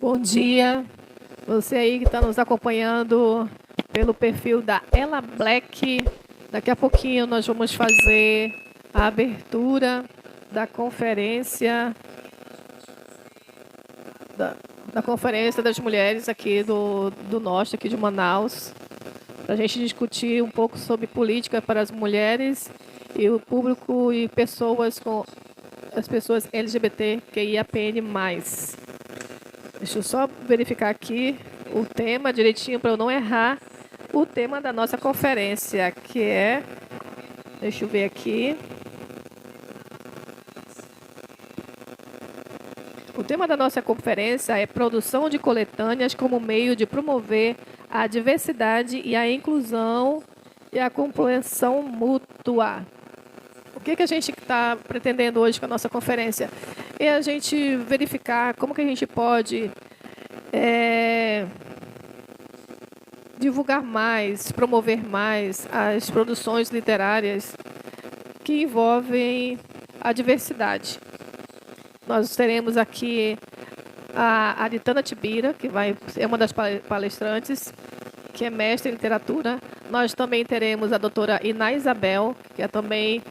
Bom dia, você aí que está nos acompanhando pelo perfil da Ela Black. Daqui a pouquinho nós vamos fazer a abertura da conferência da Conferência das Mulheres aqui do Norte, aqui de Manaus, para a gente discutir um pouco sobre política para as mulheres e o público e as pessoas LGBTQIAPN+. Deixa eu só verificar aqui o tema direitinho para eu não errar o tema da nossa conferência, que é... Deixa eu ver aqui. O tema da nossa conferência é produção de coletâneas como meio de promover a diversidade e a inclusão e a compreensão mútua. O que a gente está pretendendo hoje com a nossa conferência? É a gente verificar como que a gente pode divulgar mais, promover mais as produções literárias que envolvem a diversidade. Nós teremos aqui a Aritana Tibira, que é uma das palestrantes, que é mestre em literatura. Nós também teremos a doutora Iná Isabel, que é também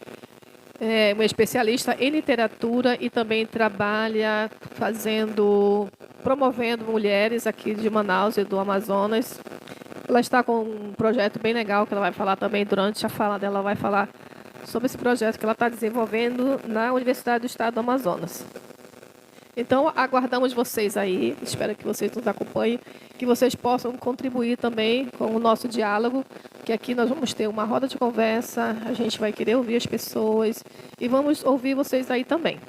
uma especialista em literatura e também trabalha promovendo mulheres aqui de Manaus e do Amazonas. Ela está com um projeto bem legal que ela vai falar também durante a fala dela, ela vai falar sobre esse projeto que ela está desenvolvendo na Universidade do Estado do Amazonas. Então, aguardamos vocês aí, espero que vocês nos acompanhem, que vocês possam contribuir também com o nosso diálogo, que aqui nós vamos ter uma roda de conversa, a gente vai querer ouvir as pessoas e vamos ouvir vocês aí também.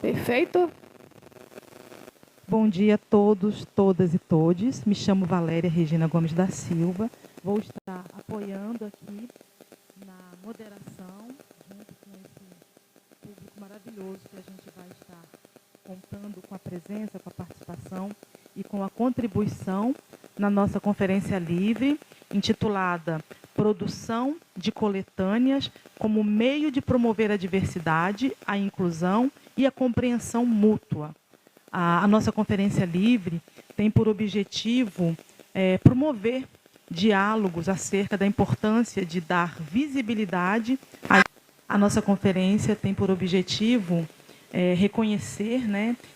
Perfeito? Bom dia a todos, todas e todes. Me chamo Valéria Regina Gomes da Silva. Vou estar apoiando aqui na moderação, junto com esse público maravilhoso que a gente vai estar contando com a presença, com a participação e com a contribuição na nossa conferência livre, intitulada Produção de Coletâneas como meio de promover a diversidade, a inclusão e a compreensão mútua. A nossa conferência livre tem por objetivo promover diálogos acerca da importância de dar visibilidade. A nossa conferência tem por objetivo reconhecer,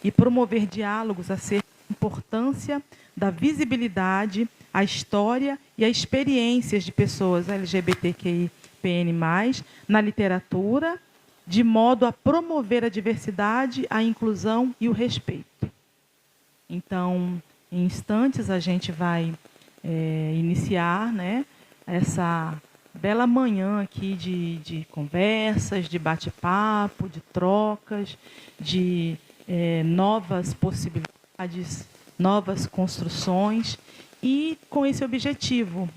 e promover diálogos acerca da importância da visibilidade, a história e as experiências de pessoas LGBTQIAPN+, na literatura, de modo a promover a diversidade, a inclusão e o respeito. Então, em instantes, a gente vai iniciar essa bela manhã aqui de conversas, de bate-papo, de trocas, de novas possibilidades, novas construções, e com esse objetivo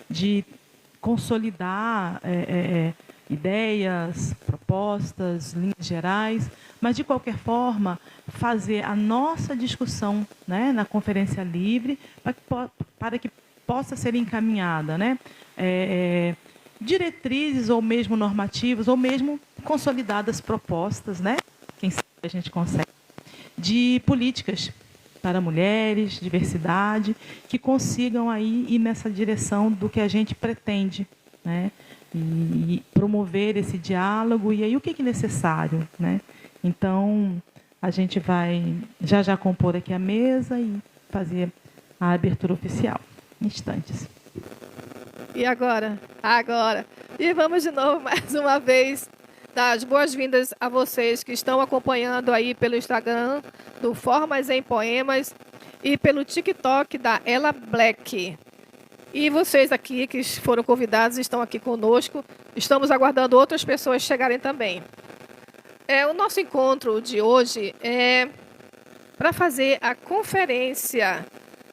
de consolidar ideias, propostas, linhas gerais, mas, de qualquer forma, fazer a nossa discussão na Conferência Livre para que possa ser encaminhada diretrizes ou mesmo normativas, ou mesmo consolidadas propostas, quem sabe a gente consegue, de políticas para mulheres, diversidade, que consigam aí ir nessa direção do que a gente pretende, e promover esse diálogo. E aí o que é necessário, Então, a gente vai já compor aqui a mesa e fazer a abertura oficial. Instantes. E agora? Agora. E vamos de novo, mais uma vez, dar as boas-vindas a vocês que estão acompanhando aí pelo Instagram do Formas em Poemas e pelo TikTok da Ela Black. E vocês aqui que foram convidados estão aqui conosco. Estamos aguardando outras pessoas chegarem também. O nosso encontro de hoje é para fazer a conferência,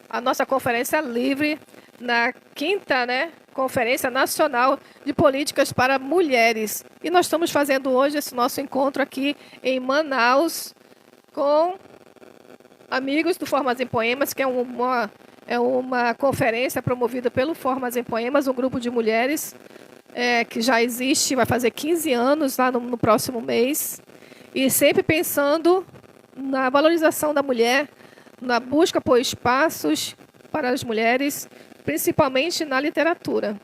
a nossa conferência livre, na 5ª Conferência Nacional de Políticas para Mulheres. E nós estamos fazendo hoje esse nosso encontro aqui em Manaus com amigos do Formas em Poemas, que é uma conferência promovida pelo Formas em Poemas, um grupo de mulheres que já existe, vai fazer 15 anos lá no próximo mês, e sempre pensando na valorização da mulher, na busca por espaços para as mulheres, principalmente na literatura.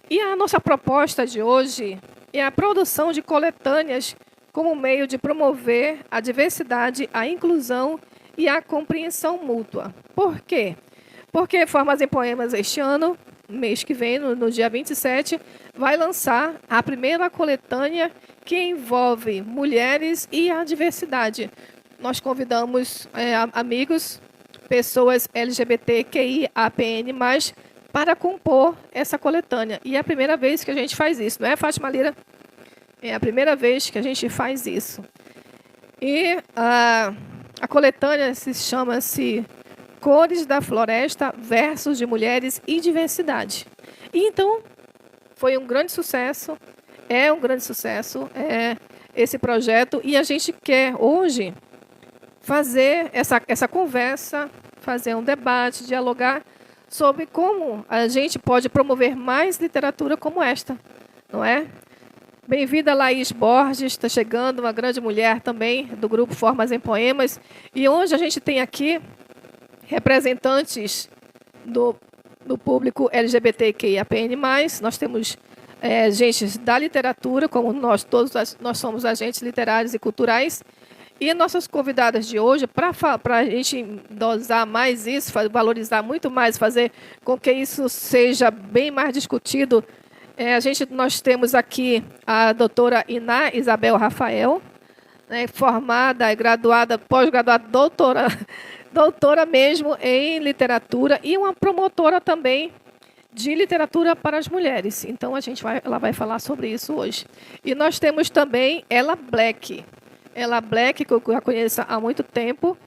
E a nossa proposta de hoje é a produção de coletâneas como meio de promover a diversidade, a inclusão e a compreensão mútua. Por quê? Porque Formas em Poemas este ano, mês que vem, no dia 27, vai lançar a primeira coletânea que envolve mulheres e a diversidade. Nós convidamos amigos, pessoas LGBTQIAPN+, para compor essa coletânea. E é a primeira vez que a gente faz isso, não é, Fátima Lira? É a primeira vez que a gente faz isso. E a coletânea chama-se Cores da Floresta, Versos de Mulheres e Diversidade. E então, foi um grande sucesso, é um grande sucesso esse projeto, e a gente quer hoje fazer essa conversa, fazer um debate, dialogar sobre como a gente pode promover mais literatura como esta, não é? Bem-vinda, Laís Borges, está chegando, uma grande mulher também do grupo Formas em Poemas, e hoje a gente tem aqui representantes do público LGBTQIAPN+, nós temos gente da literatura, como nós somos agentes literários e culturais, e nossas convidadas de hoje, para a gente dosar mais isso, valorizar muito mais, fazer com que isso seja bem mais discutido, nós temos aqui a doutora Iná Isabel Rafael, né, formada, graduada, pós-graduada, doutora mesmo em literatura e uma promotora também de literatura para as mulheres. Então, ela vai falar sobre isso hoje. E nós temos também Ela Black. Ela Black, que eu já conheço há muito tempo,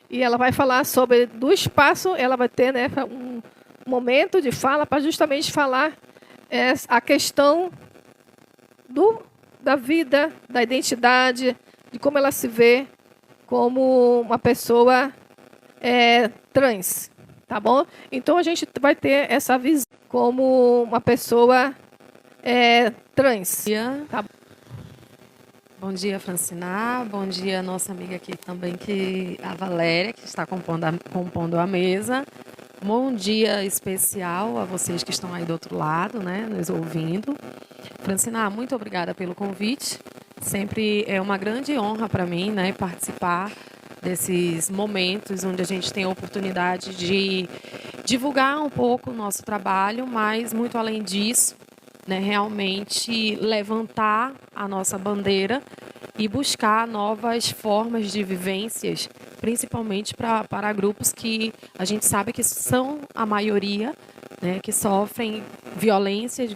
e ela vai falar do espaço, ela vai ter, né, um momento de fala para justamente falar a questão da vida, da identidade, de como ela se vê como uma pessoa trans, tá bom? Então, a gente vai ter essa visão como uma pessoa trans. Tá bom? Bom dia, Francina. Bom dia, nossa amiga aqui também, a Valéria, que está compondo a mesa. Bom dia especial a vocês que estão aí do outro lado, né, nos ouvindo. Francina, muito obrigada pelo convite. Sempre é uma grande honra para mim, né, participar desses momentos onde a gente tem a oportunidade de divulgar um pouco o nosso trabalho, mas muito além disso, né, realmente levantar a nossa bandeira e buscar novas formas de vivências, principalmente para grupos que a gente sabe que são a maioria, né, que sofrem violências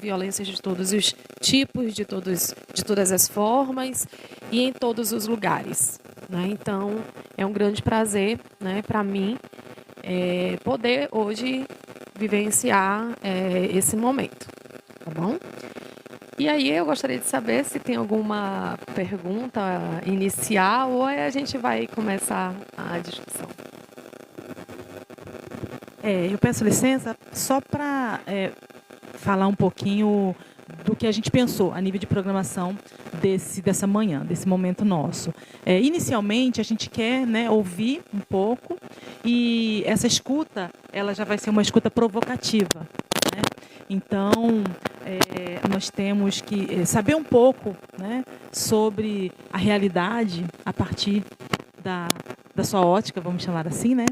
de todos os tipos, de todas as formas e em todos os lugares, né? Então, é um grande prazer, né, para mim poder hoje vivenciar esse momento. Tá bom? E aí eu gostaria de saber se tem alguma pergunta inicial ou a gente vai começar a discussão. Eu peço licença só para falar um pouquinho do que a gente pensou a nível de programação dessa manhã, desse momento nosso. Inicialmente, a gente quer, né, ouvir um pouco, e essa escuta ela já vai ser uma escuta provocativa, né? Então, nós temos que saber um pouco, né, sobre a realidade a partir da sua ótica, vamos chamar assim, né?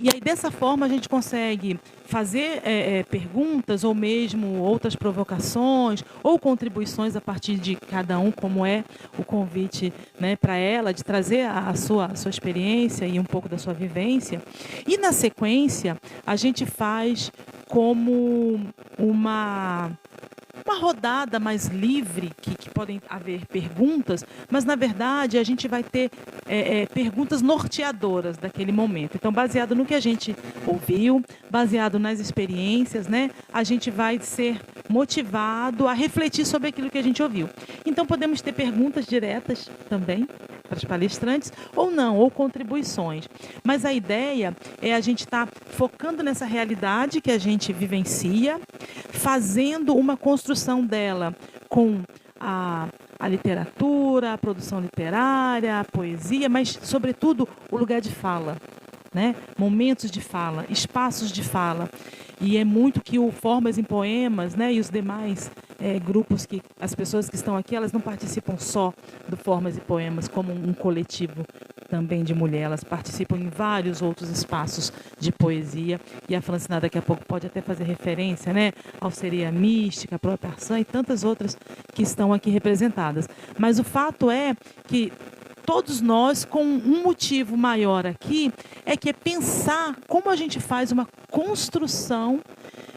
E aí, dessa forma, a gente consegue fazer perguntas ou mesmo outras provocações ou contribuições a partir de cada um, como é o convite, né, para ela, de trazer a sua experiência e um pouco da sua vivência. E, na sequência, a gente faz como uma rodada mais livre, que podem haver perguntas, mas, na verdade, a gente vai ter perguntas norteadoras daquele momento. Então, baseado no que a gente ouviu, baseado nas experiências, né, a gente vai ser motivado a refletir sobre aquilo que a gente ouviu. Então, podemos ter perguntas diretas também para os palestrantes, ou não, ou contribuições. Mas a ideia é a gente estar focando nessa realidade que a gente vivencia, fazendo uma construção dela com a literatura, a produção literária, a poesia, mas, sobretudo, o lugar de fala, né? Momentos de fala, espaços de fala. E é muito que o Formas em Poemas, né, e os demais grupos, que as pessoas que estão aqui, elas não participam só do Formas e Poemas como um coletivo também de mulher, elas participam em vários outros espaços de poesia, e a Francina daqui a pouco pode até fazer referência, né, ao Seria Mística, a própria Arçã e tantas outras que estão aqui representadas. Mas o fato é que todos nós, com um motivo maior aqui, é pensar como a gente faz uma construção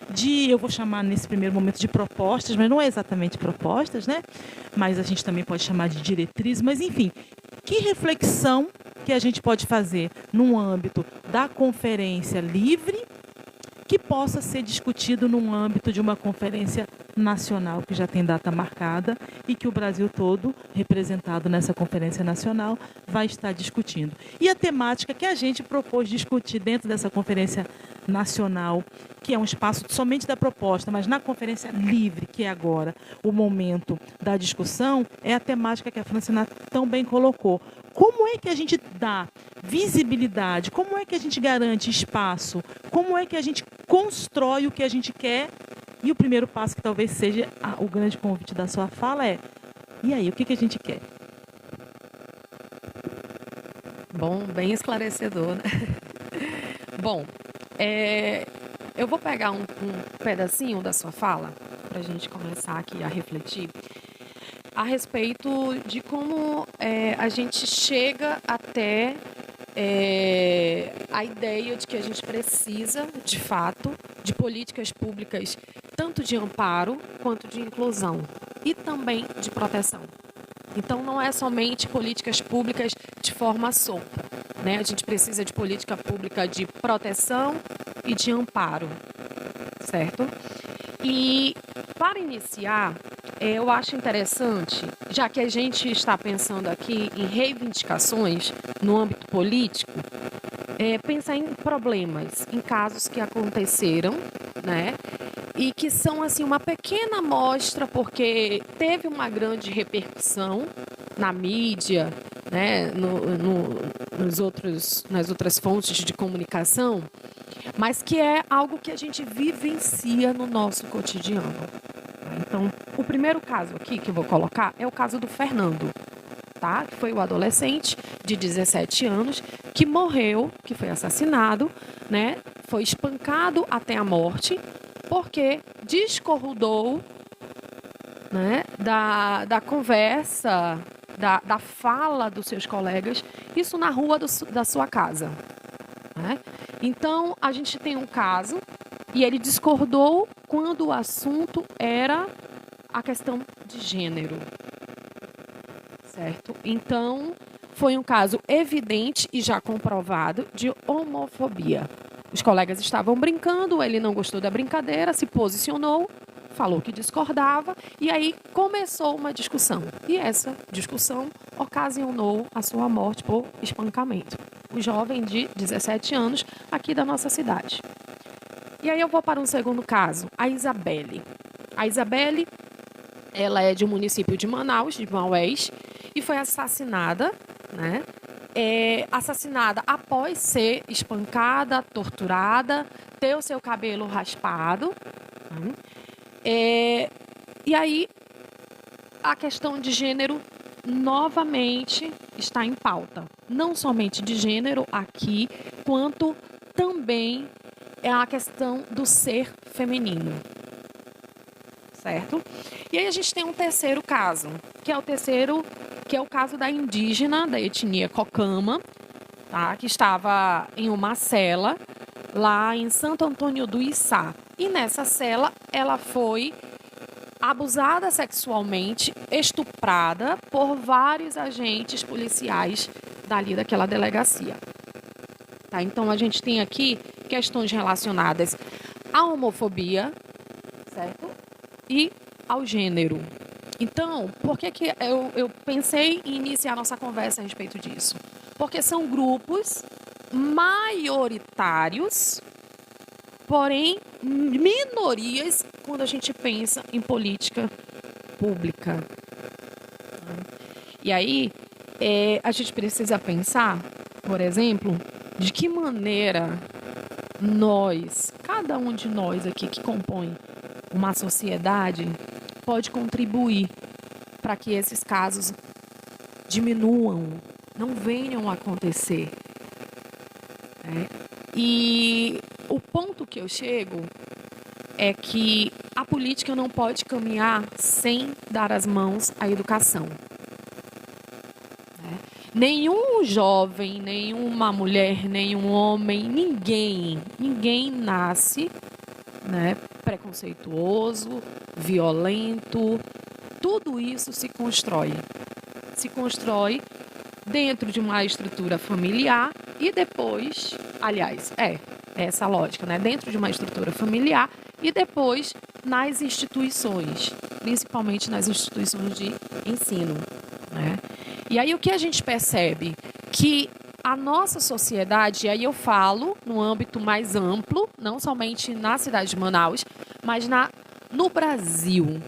de, eu vou chamar nesse primeiro momento de propostas, mas não é exatamente propostas, né? Mas a gente também pode chamar de diretriz, mas enfim, que reflexão que a gente pode fazer no âmbito da conferência livre que possa ser discutido no âmbito de uma conferência nacional que já tem data marcada e que o Brasil todo, representado nessa conferência nacional, vai estar discutindo. E a temática que a gente propôs discutir dentro dessa conferência nacional, que é um espaço somente da proposta, mas na conferência livre, que é agora o momento da discussão, é a temática que a Francina tão bem colocou. Como é que a gente dá visibilidade? Como é que a gente garante espaço? Como é que a gente constrói o que a gente quer? E o primeiro passo, que talvez seja o grande convite da sua fala, é: e aí, o que a gente quer? Bom, bem esclarecedor, né? Bom, eu vou pegar um pedacinho da sua fala para a gente começar aqui a refletir a respeito de como a gente chega até a ideia de que a gente precisa, de fato, de políticas públicas tanto de amparo quanto de inclusão e também de proteção. Então, não é somente políticas públicas de forma solta, né? A gente precisa de política pública de proteção e de amparo, certo? E, para iniciar, eu acho interessante, já que a gente está pensando aqui em reivindicações no âmbito político, pensar em problemas, em casos que aconteceram, né? E que são assim uma pequena amostra, porque teve uma grande repercussão na mídia, né? Nas outras fontes de comunicação, mas que é algo que a gente vivencia no nosso cotidiano. Então, o primeiro caso aqui que eu vou colocar é o caso do Fernando, tá? Que foi o adolescente de 17 anos que morreu, que foi assassinado, né? Foi espancado até a morte, porque discordou, né, da conversa, da fala dos seus colegas, isso na rua da sua casa, né? Então, a gente tem um caso, e ele discordou quando o assunto era a questão de gênero, certo? Então, foi um caso evidente e já comprovado de homofobia. Os colegas estavam brincando, ele não gostou da brincadeira, se posicionou, falou que discordava, e aí começou uma discussão. E essa discussão ocasionou a sua morte por espancamento. O jovem de 17 anos aqui da nossa cidade. E aí eu vou para um segundo caso, a Isabelle. A Isabelle, ela é de um município de Manaus, de Maués, e foi assassinada, né? Assassinada após ser espancada, torturada, ter o seu cabelo raspado. E aí, a questão de gênero novamente está em pauta. Não somente de gênero aqui, quanto também é a questão do ser feminino. Certo? E aí a gente tem um terceiro caso, que é o caso da indígena da etnia Cocama, tá? Que estava em uma cela lá em Santo Antônio do Içá. E nessa cela ela foi abusada sexualmente, estuprada por vários agentes policiais daquela delegacia. Tá? Então a gente tem aqui questões relacionadas à homofobia, certo? E ao gênero. Então, por que eu pensei em iniciar nossa conversa a respeito disso? Porque são grupos maioritários, porém minorias quando a gente pensa em política pública. E aí, a gente precisa pensar, por exemplo, de que maneira cada um de nós aqui que compõe uma sociedade, pode contribuir para que esses casos diminuam, não venham a acontecer. E o ponto que eu chego é que a política não pode caminhar sem dar as mãos à educação. Nenhum jovem, nenhuma mulher, nenhum homem, ninguém nasce, preconceituoso, violento. Tudo isso se constrói. Se constrói dentro de uma estrutura familiar e depois, essa lógica, dentro de uma estrutura familiar e depois nas instituições, principalmente nas instituições de ensino. E aí o que a gente percebe? Que a nossa sociedade, e aí eu falo no âmbito mais amplo, não somente na cidade de Manaus, mas no Brasil,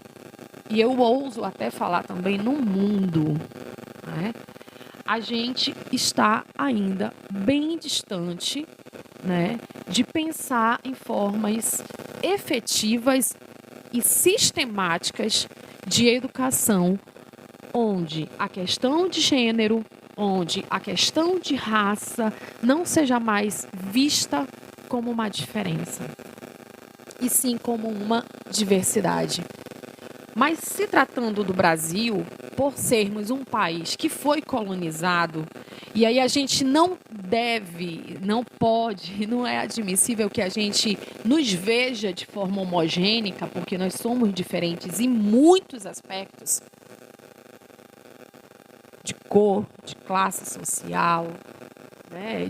e eu ouso até falar também no mundo, a gente está ainda bem distante, de pensar em formas efetivas e sistemáticas de educação, onde a questão de gênero, onde a questão de raça não seja mais vista como uma diferença, e sim como uma diversidade. Mas se tratando do Brasil, por sermos um país que foi colonizado, e aí a gente não deve, não pode, não é admissível que a gente nos veja de forma homogênica, porque nós somos diferentes em muitos aspectos, de cor, de classe social,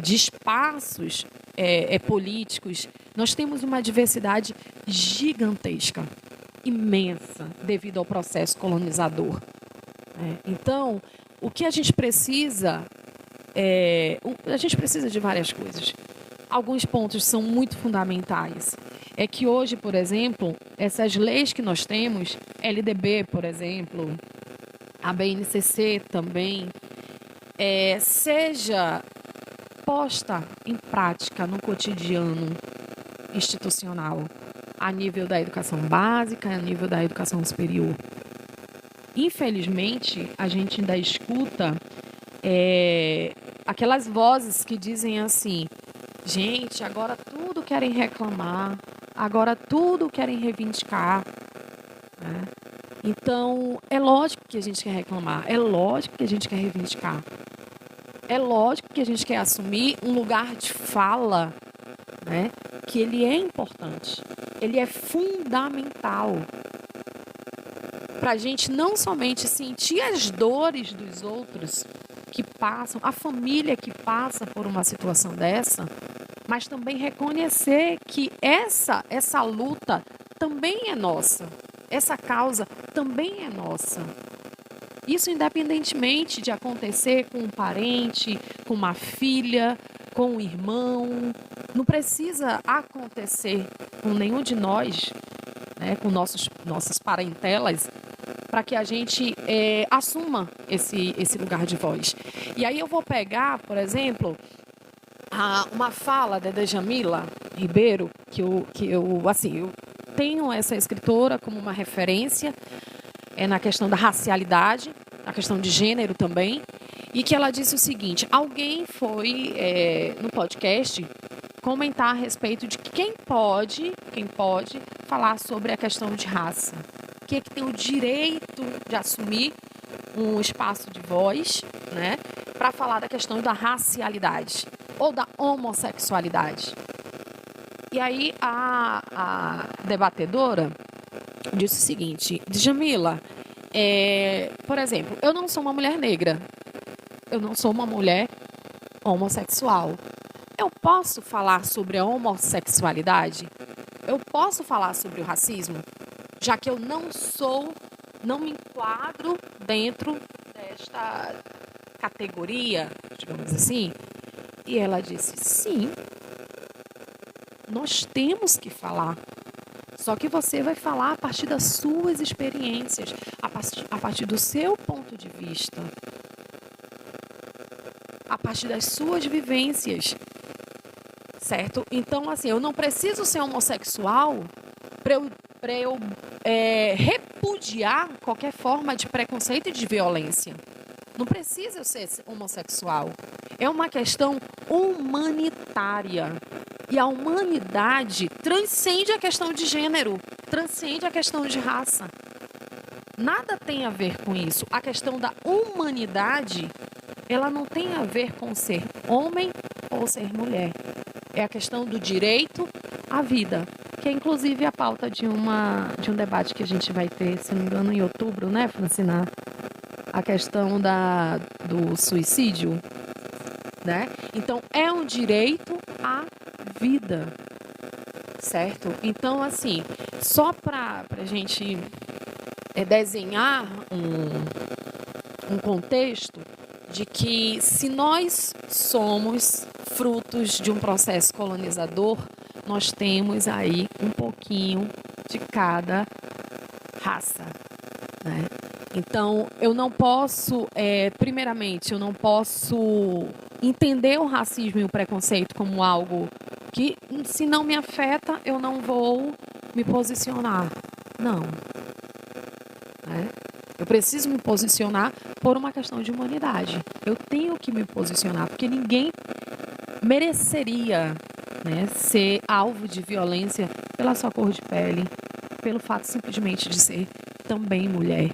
de espaços políticos. Nós temos uma diversidade gigantesca, imensa, devido ao processo colonizador. Então, o que a gente precisa de várias coisas. Alguns pontos são muito fundamentais. É que hoje, por exemplo, essas leis que nós temos, LDB, por exemplo, a BNCC também, seja posta em prática no cotidiano institucional, a nível da educação básica, a nível da educação superior. Infelizmente, a gente ainda escuta aquelas vozes que dizem assim: gente, agora tudo querem reclamar, agora tudo querem reivindicar. Então, é lógico que a gente quer reclamar, é lógico que a gente quer reivindicar, é lógico que a gente quer assumir um lugar de fala, que ele é importante, ele é fundamental para a gente não somente sentir as dores dos outros que passam, a família que passa por uma situação dessa, mas também reconhecer que essa luta também é nossa. Essa causa também é nossa. Isso independentemente de acontecer com um parente, com uma filha, com um irmão. Não precisa acontecer com nenhum de nós, com nossas parentelas, para que a gente assuma esse lugar de voz. E aí eu vou pegar, por exemplo, uma fala da Djamila Ribeiro, que eu tenho essa escritora como uma referência na questão da racialidade, na questão de gênero também, e que ela disse o seguinte: alguém foi no podcast comentar a respeito de quem pode falar sobre a questão de raça, quem é que tem o direito de assumir um espaço de voz, para falar da questão da racialidade ou da homossexualidade. E aí a debatedora disse o seguinte: Djamila, por exemplo, eu não sou uma mulher negra, eu não sou uma mulher homossexual. Eu posso falar sobre a homossexualidade? Eu posso falar sobre o racismo? Já que eu não me enquadro dentro desta categoria, digamos assim. E ela disse: sim, nós temos que falar. Só que você vai falar a partir das suas experiências, a partir do seu ponto de vista. a partir das suas vivências, certo? Então, assim, eu não preciso ser homossexual para eu repudiar qualquer forma de preconceito e de violência. Não precisa eu ser homossexual. É uma questão humanitária. E a humanidade transcende a questão de gênero, transcende a questão de raça. Nada tem a ver com isso. A questão da humanidade, ela não tem a ver com ser homem ou ser mulher. É a questão do direito à vida, que é inclusive a pauta de um debate que a gente vai ter, se não me engano, em outubro, né, Francina? A questão do suicídio, né? Então, é um direito à vida, certo? Então, assim, só para a gente desenhar um contexto de que se nós somos frutos de um processo colonizador, nós temos aí um pouquinho de cada raça, né? Então, eu não posso, primeiramente, eu não posso entender o racismo e o preconceito como algo que, se não me afeta, eu não vou me posicionar. Não. Né? Eu preciso me posicionar por uma questão de humanidade. Eu tenho que me posicionar, porque ninguém mereceria, né, ser alvo de violência pela sua cor de pele, pelo fato simplesmente de ser também mulher.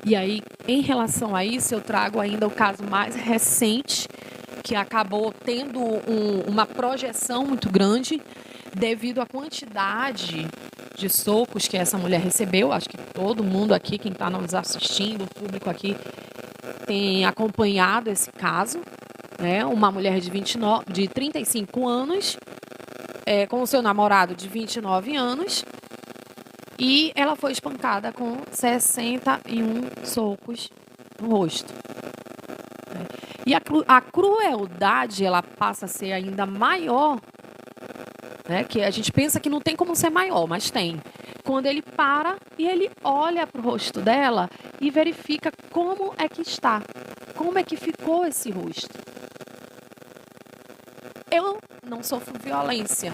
E aí, em relação a isso, eu trago ainda o caso mais recente, que acabou tendo uma projeção muito grande devido à quantidade de socos que essa mulher recebeu. Acho que todo mundo aqui, quem está nos assistindo, o público aqui, tem acompanhado esse caso, né? Uma mulher de 35 anos, com o seu namorado de 29 anos, e ela foi espancada com 61 socos no rosto. E a crueldade, ela passa a ser ainda maior, né? Que a gente pensa que não tem como ser maior, mas tem. Quando ele para e ele olha para o rosto dela e verifica como é que está, como é que ficou esse rosto. Eu não sofro violência,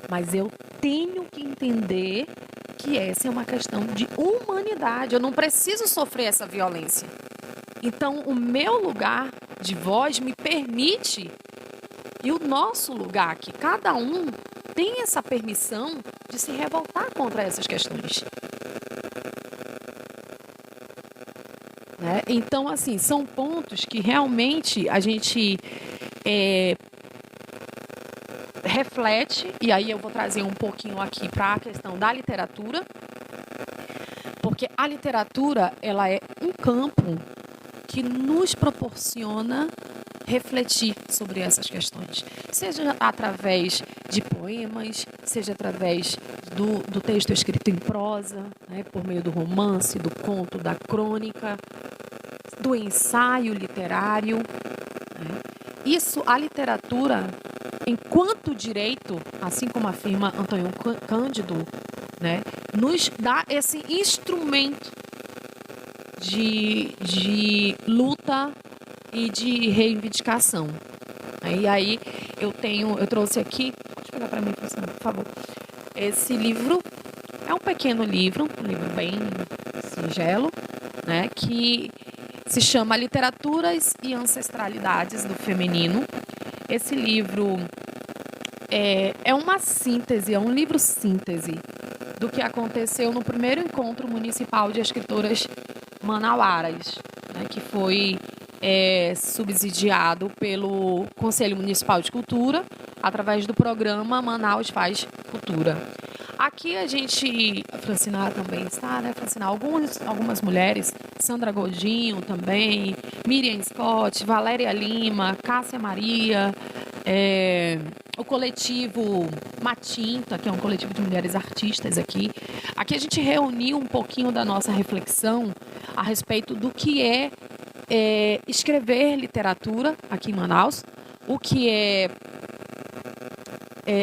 mas eu tenho que entender que essa é uma questão de humanidade. Eu não preciso sofrer essa violência. Então, o meu lugar de voz me permite, e o nosso lugar, que cada um tem essa permissão de se revoltar contra essas questões. Né? Então, assim, são pontos que realmente a gente reflete, e aí eu vou trazer um pouquinho aqui para a questão da literatura, porque a literatura, ela é um campo que nos proporciona refletir sobre essas questões, seja através de poemas, seja através do texto escrito em prosa, né, por meio do romance, do conto, da crônica, do ensaio literário. Né? Isso, a literatura, enquanto direito, assim como afirma Antônio Cândido, né, nos dá esse instrumento de luta e de reivindicação. E aí eu trouxe aqui, pode pegar para mim, por favor. Esse livro é um pequeno livro, um livro bem singelo, né, que se chama Literaturas e Ancestralidades do Feminino. Esse livro é uma síntese, é um livro síntese do que aconteceu no primeiro encontro municipal de escritoras manauaras, né, que foi subsidiado pelo Conselho Municipal de Cultura, através do programa Manaus Faz Cultura. Aqui a gente, Francina também está, né, Francina? Algumas mulheres, Sandra Godinho também, Miriam Scott, Valéria Lima, Cássia Maria, o coletivo Matinta, que é um coletivo de mulheres artistas aqui. Aqui a gente reuniu um pouquinho da nossa reflexão a respeito do que é escrever literatura aqui em Manaus, o que é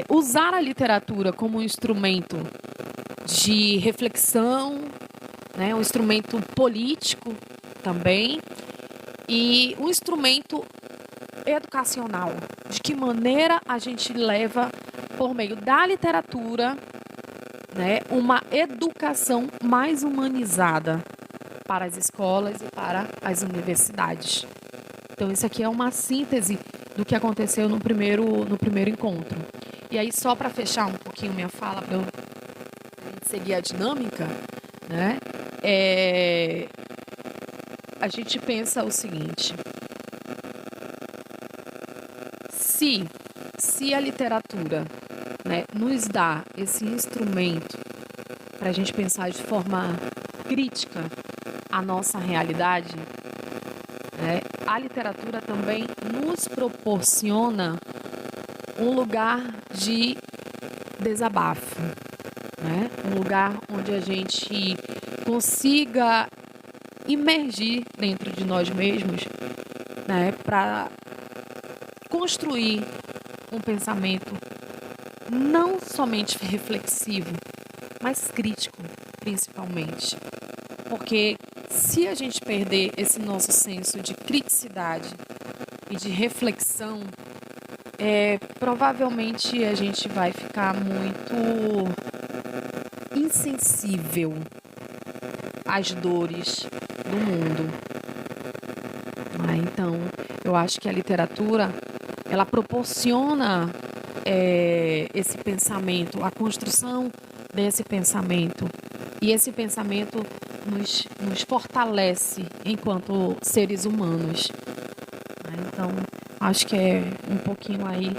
usar a literatura como um instrumento de reflexão, né, um instrumento político também, e um instrumento educacional. De que maneira a gente leva, por meio da literatura, né, uma educação mais humanizada para as escolas e para as universidades. Então, isso aqui é uma síntese do que aconteceu no primeiro encontro. E aí, só para fechar um pouquinho minha fala, para eu seguir a dinâmica, né, a gente pensa o seguinte: se a literatura, né, nos dá esse instrumento para a gente pensar de forma crítica a nossa realidade, né, a literatura também nos proporciona um lugar de desabafo, né, um lugar onde a gente consiga imergir dentro de nós mesmos, né, para construir um pensamento não somente reflexivo, mas crítico, principalmente. Porque se a gente perder esse nosso senso de criticidade e de reflexão, provavelmente a gente vai ficar muito insensível às dores do mundo. Então, eu acho que a literatura, ela proporciona esse pensamento, a construção desse pensamento. E esse pensamento nos fortalece enquanto seres humanos. Então, acho que é um pouquinho aí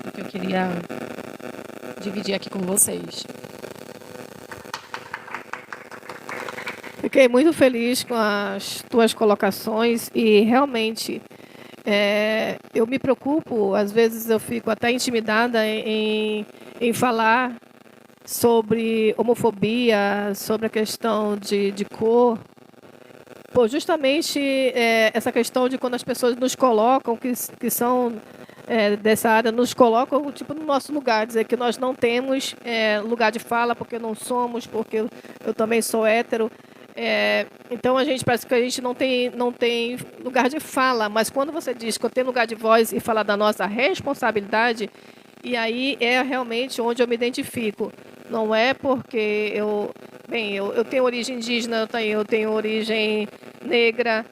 do que eu queria dividir aqui com vocês. Fiquei muito feliz com as tuas colocações e realmente eu me preocupo, às vezes eu fico até intimidada em falar sobre homofobia, sobre a questão de cor, por justamente essa questão de quando as pessoas nos colocam, que são dessa área, nos colocam tipo no nosso lugar, dizer que nós não temos lugar de fala porque não somos, porque eu também sou hétero. Então a gente parece que a gente não tem lugar de fala, mas quando você diz que eu tenho lugar de voz e falar da nossa responsabilidade, e aí é realmente onde eu me identifico. Não é porque eu tenho origem indígena, eu tenho origem negra,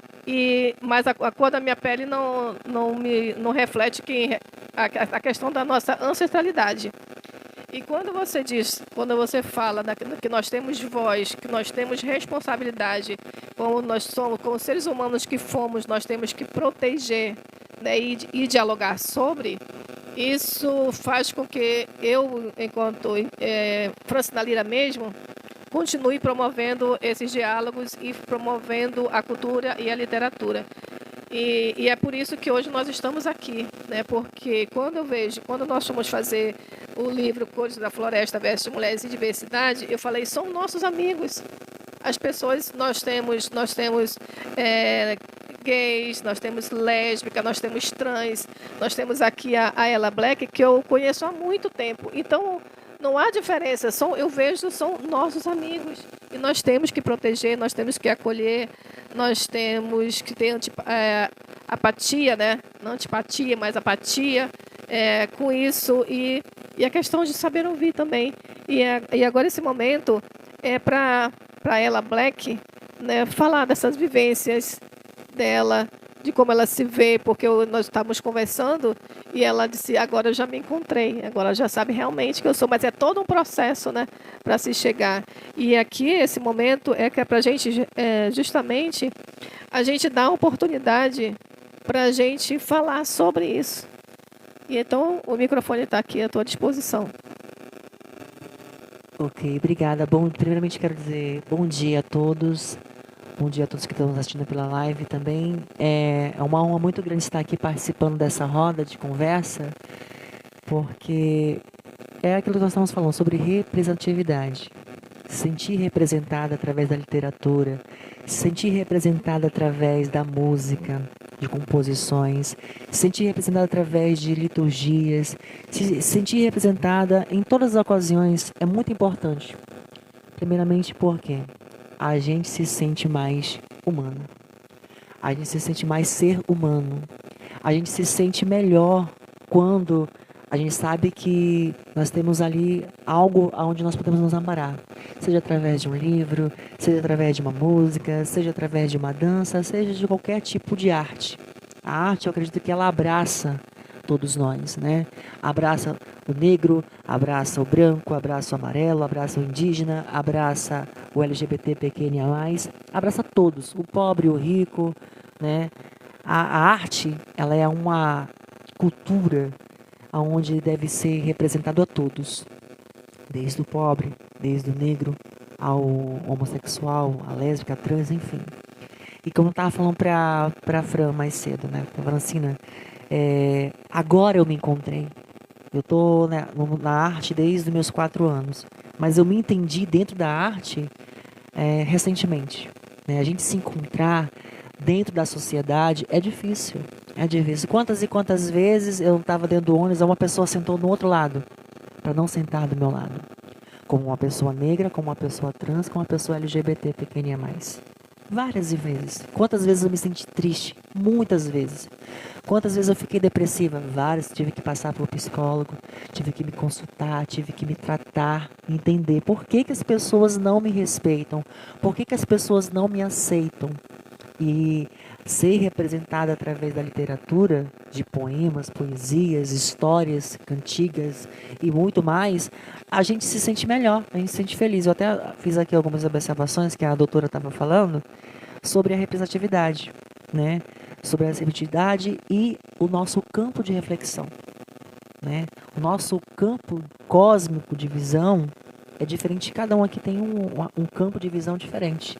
mas a cor da minha pele não reflete a questão da nossa ancestralidade. E quando você fala que nós temos voz, que nós temos responsabilidade, como nós somos, como seres humanos que fomos, nós temos que proteger, né, e dialogar sobre, isso faz com que eu, enquanto Francina Lira mesmo, continue promovendo esses diálogos e promovendo a cultura e a literatura. E é por isso que hoje nós estamos aqui, né? Porque quando nós fomos fazer o livro Cores da Floresta versus Mulheres e Diversidade, eu falei, são nossos amigos. As pessoas, nós temos gays, nós temos lésbica, nós temos trans, nós temos aqui a Ella Black, que eu conheço há muito tempo. Então, não há diferença, são nossos amigos. E nós temos que proteger, nós temos que acolher, nós temos que ter apatia, né? Não antipatia, mas apatia com isso. E a questão de saber ouvir também. E agora esse momento é para Ella Black, né, falar dessas vivências dela, de como ela se vê, porque nós estávamos conversando e ela disse, agora eu já me encontrei, agora já sabe realmente que eu sou, mas é todo um processo, né, para se chegar. E aqui, esse momento, que é para a gente, justamente, a gente dar a oportunidade para a gente falar sobre isso. E então, o microfone está aqui à tua disposição. Ok, obrigada. Primeiramente quero dizer bom dia a todos. Bom dia a todos que estão nos assistindo pela live também. É uma honra muito grande estar aqui participando dessa roda de conversa, porque é aquilo que nós estamos falando sobre representatividade. Se sentir representada através da literatura, se sentir representada através da música, de composições, se sentir representada através de liturgias, se sentir representada em todas as ocasiões é muito importante. Primeiramente porque a gente se sente mais humano. A gente se sente mais ser humano. A gente se sente melhor quando a gente sabe que nós temos ali algo onde nós podemos nos amparar. Seja através de um livro, seja através de uma música, seja através de uma dança, seja de qualquer tipo de arte. A arte, eu acredito que ela abraça todos nós, né? Abraça o negro, abraça o branco, abraça o amarelo, abraça o indígena, abraça o LGBTQIA+, abraça todos, o pobre, o rico, né? A arte, ela é uma cultura onde deve ser representado a todos, desde o pobre, desde o negro, ao homossexual, a lésbica, a trans, enfim. E como eu estava falando para a Fran mais cedo, né, para a Francina, agora eu me encontrei. Eu estou na arte desde os meus 4 anos, mas eu me entendi dentro da arte recentemente. Né? A gente se encontrar dentro da sociedade é difícil. É difícil. Quantas e quantas vezes eu estava dentro do ônibus, uma pessoa sentou no outro lado, para não sentar do meu lado. Como uma pessoa negra, como uma pessoa trans, como uma pessoa LGBT pequenininha mais. Várias vezes. Quantas vezes eu me senti triste? Muitas vezes. Quantas vezes eu fiquei depressiva? Várias. Tive que passar pelo psicólogo, tive que me consultar, tive que me tratar, entender por que as pessoas não me respeitam, por que as pessoas não me aceitam. E ser representada através da literatura, de poemas, poesias, histórias, cantigas e muito mais, a gente se sente melhor, a gente se sente feliz. Eu até fiz aqui algumas observações que a doutora estava falando sobre a representatividade, né? Sobre a representatividade e o nosso campo de reflexão, né? O nosso campo cósmico de visão é diferente, cada um aqui tem um campo de visão diferente.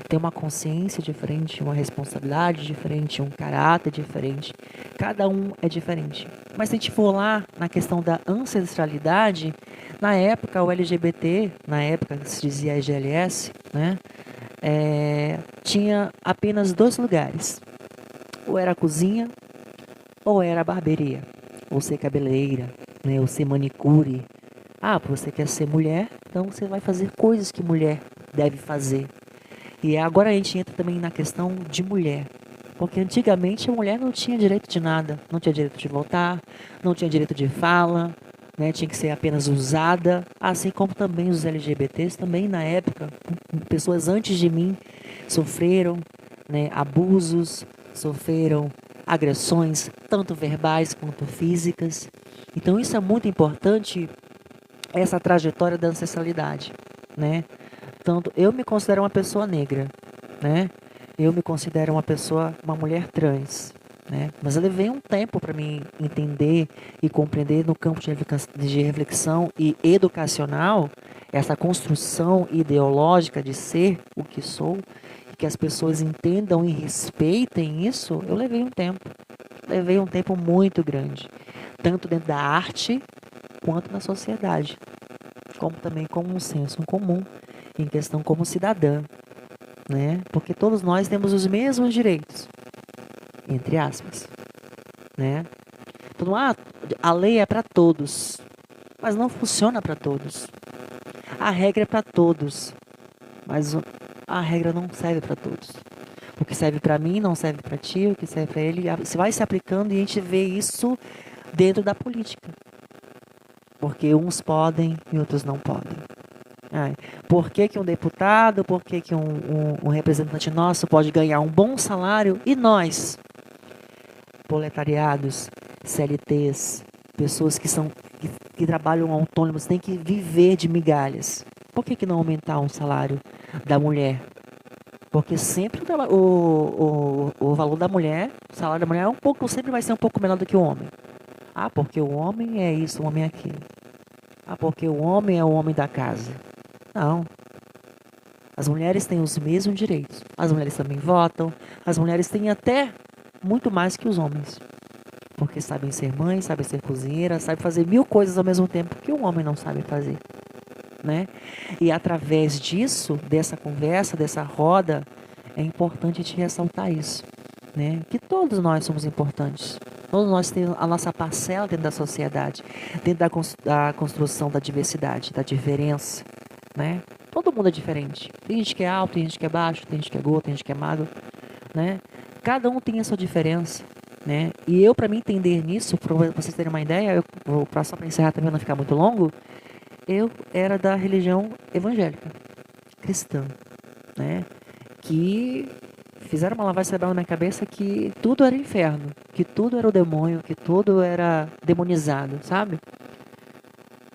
Tem uma consciência diferente, uma responsabilidade diferente, um caráter diferente. Cada um é diferente. Mas se a gente for lá na questão da ancestralidade, na época o LGBT, na época que se dizia GLS, né, tinha apenas 2 lugares. Ou era a cozinha, ou era a barbearia. Ou ser cabeleireira, né, ou ser manicure. Ah, você quer ser mulher, então você vai fazer coisas que mulher deve fazer. E agora a gente entra também na questão de mulher. Porque antigamente a mulher não tinha direito de nada. Não tinha direito de votar, não tinha direito de fala, né? Tinha que ser apenas usada. Assim como também os LGBTs, também na época, pessoas antes de mim sofreram, né, abusos, sofreram agressões, tanto verbais quanto físicas. Então isso é muito importante, essa trajetória da ancestralidade, né? Tanto eu me considero uma pessoa negra, né? Eu me considero uma mulher trans, né? Mas eu levei um tempo para me entender e compreender no campo de reflexão e educacional essa construção ideológica de ser o que sou e que as pessoas entendam e respeitem isso. Eu levei um tempo muito grande, tanto dentro da arte quanto na sociedade, como também como um senso comum em questão como cidadã, né? Porque todos nós temos os mesmos direitos, entre aspas, né? Então, a lei é para todos, mas não funciona para todos. A regra é para todos, mas a regra não serve para todos. O que serve para mim não serve para ti, o que serve para ele, você vai se aplicando e a gente vê isso dentro da política. Porque uns podem e outros não podem. Por que um deputado, por que um representante nosso pode ganhar um bom salário e nós, proletariados, CLTs, pessoas que trabalham autônomos, têm que viver de migalhas? Por que não aumentar o salário da mulher? Porque sempre o valor da mulher, o salário da mulher sempre vai ser um pouco menor do que o homem. Porque o homem é isso, o homem é aquilo. Porque o homem é o homem da casa. Não. As mulheres têm os mesmos direitos. As mulheres também votam. As mulheres têm até muito mais que os homens. Porque sabem ser mãe, sabem ser cozinheira, sabem fazer 1000 coisas ao mesmo tempo que o homem não sabe fazer. Né? E através disso, dessa conversa, dessa roda, é importante a gente ressaltar isso. Né? Que todos nós somos importantes. Todos nós temos a nossa parcela dentro da sociedade, dentro da construção da diversidade, da diferença. Né? Todo mundo é diferente. Tem gente que é alto, tem gente que é baixo, tem gente que é gordo, tem gente que é magro. Né? Cada um tem a sua diferença. né? E eu, para me entender nisso, para vocês terem uma ideia, só para encerrar também, não ficar muito longo, eu era da religião evangélica, cristã, né? Que fizeram uma lavagem cerebral na minha cabeça que tudo era inferno, que tudo era o demônio, que tudo era demonizado, sabe?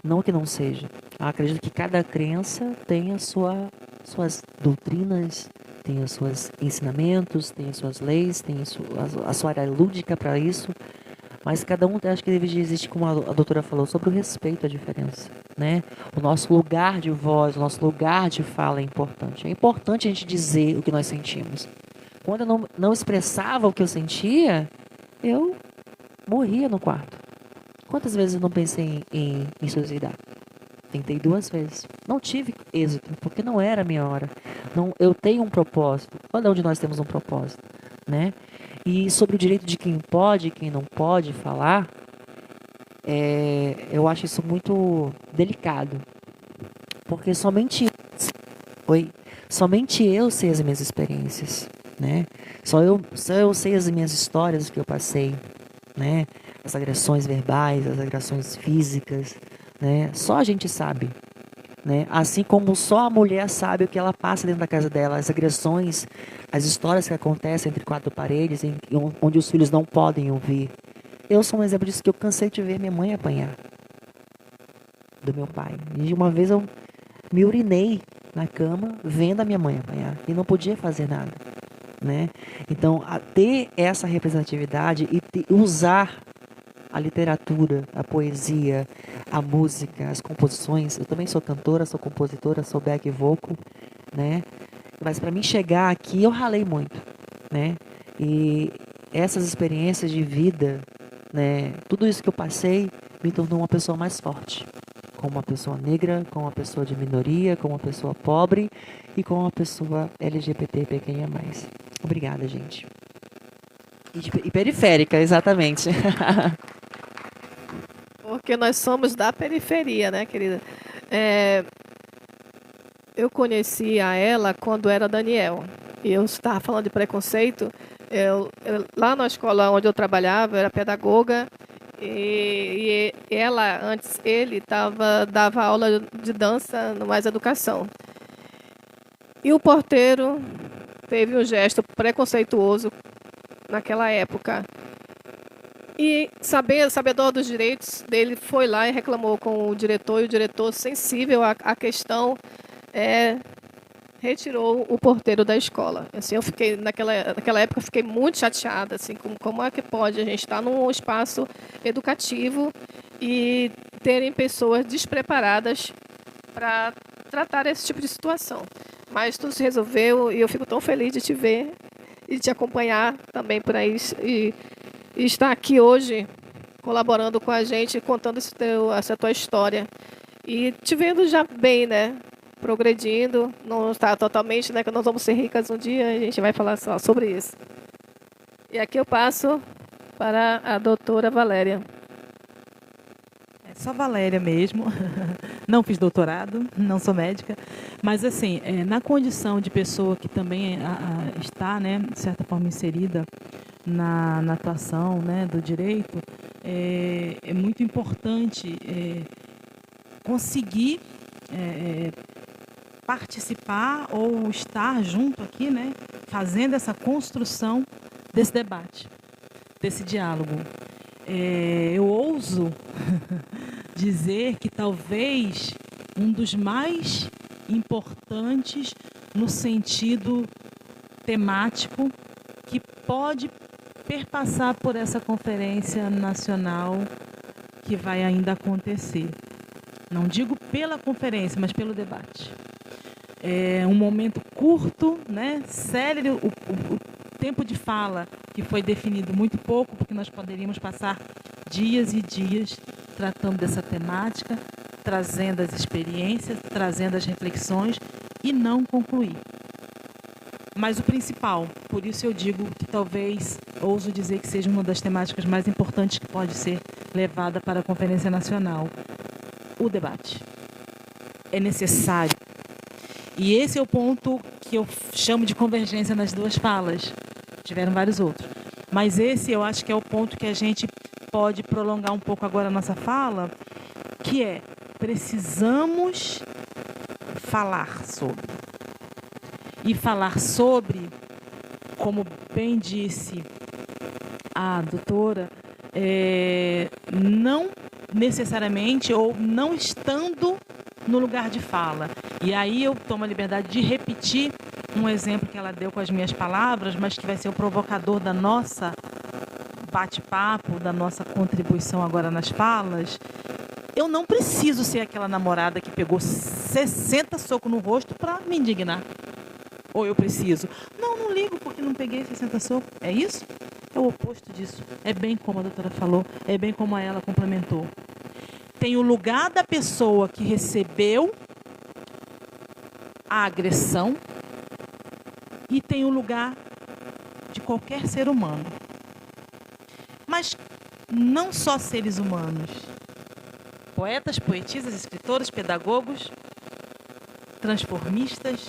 Não que não seja. Eu acredito que cada crença tem suas doutrinas, tem os seus ensinamentos, tem as suas leis, tem a sua área lúdica para isso. Mas cada um, acho que deve existir, como a doutora falou, sobre o respeito à diferença, né? O nosso lugar de voz, o nosso lugar de fala é importante. É importante a gente dizer o que nós sentimos. Quando eu não expressava o que eu sentia, eu morria no quarto. Quantas vezes eu não pensei em suicidar? Tentei 2 vezes. Não tive êxito, porque não era a minha hora. Não, eu tenho um propósito. Olha onde nós temos um propósito, né? E sobre o direito de quem pode e quem não pode falar, eu acho isso muito delicado. Porque somente eu sei as minhas experiências, né? Só eu sei as minhas histórias que eu passei, né? As agressões verbais, as agressões físicas, né? Só a gente sabe, né? Assim como só a mulher sabe o que ela passa dentro da casa dela, as agressões, as histórias que acontecem entre 4 paredes, onde os filhos não podem ouvir. Eu sou um exemplo disso, que eu cansei de ver minha mãe apanhar do meu pai. E uma vez eu me urinei na cama vendo a minha mãe apanhar e não podia fazer nada, né? Então, ter essa representatividade e usar a literatura, a poesia, a música, as composições. Eu também sou cantora, sou compositora, sou back vocal, né? Mas para mim chegar aqui, eu ralei muito, né? E essas experiências de vida, né? Tudo isso que eu passei me tornou uma pessoa mais forte. Como uma pessoa negra, como uma pessoa de minoria, como uma pessoa pobre e como uma pessoa LGBTQIA+. Obrigada, gente. E periférica, exatamente. Porque nós somos da periferia, né, querida? Eu conheci a ela quando era Daniel. E eu estava falando de preconceito. Lá na escola onde eu trabalhava, eu era pedagoga. E ela, antes, ele dava aula de dança no Mais Educação. E o porteiro teve um gesto preconceituoso naquela época. E sabedor dos direitos dele, foi lá e reclamou com o diretor, e o diretor, sensível à questão, retirou o porteiro da escola. Assim, eu fiquei, naquela época, eu fiquei muito chateada, assim, como é que pode a gente estar num espaço educativo e terem pessoas despreparadas para tratar esse tipo de situação. Mas tudo se resolveu e eu fico tão feliz de te ver e te acompanhar também por aí e estar aqui hoje colaborando com a gente, contando essa tua história e te vendo já bem, né? Progredindo, não está totalmente, né? Que nós vamos ser ricas um dia, a gente vai falar só sobre isso. E aqui eu passo para a doutora Valéria. É só Valéria mesmo. Não fiz doutorado, não sou médica, mas assim, na condição de pessoa que também está, né, de certa forma inserida na atuação, né, do direito, é muito importante conseguir participar ou estar junto aqui, né, fazendo essa construção desse debate, desse diálogo. Eu ouso dizer que talvez um dos mais importantes no sentido temático que pode perpassar por essa conferência nacional que vai ainda acontecer. Não digo pela conferência, mas pelo debate. É um momento curto, né? Célere, o tempo de fala que foi definido muito pouco, porque nós poderíamos passar dias e dias tratando dessa temática, trazendo as experiências, trazendo as reflexões e não concluir. Mas o principal, por isso eu digo que talvez, ouso dizer que seja uma das temáticas mais importantes que pode ser levada para a Conferência Nacional, o debate. É necessário. E esse é o ponto que eu chamo de convergência nas duas falas. Tiveram vários outros. Mas esse eu acho que é o ponto que a gente pode prolongar um pouco agora a nossa fala, que é: precisamos falar sobre. E falar sobre, como bem disse a doutora, não necessariamente ou não estando no lugar de fala. E aí eu tomo a liberdade de repetir um exemplo que ela deu com as minhas palavras, mas que vai ser o provocador da nossa bate-papo, da nossa contribuição agora nas falas. Eu não preciso ser aquela namorada que pegou 60 socos no rosto para me indignar. Ou eu preciso? Não ligo porque não peguei 60 socos. É isso? É o oposto disso. É bem como a doutora falou, é bem como ela complementou. Tem o lugar da pessoa que recebeu a agressão e tem o lugar de qualquer ser humano. Mas não só seres humanos. Poetas, poetisas, escritores, pedagogos, transformistas.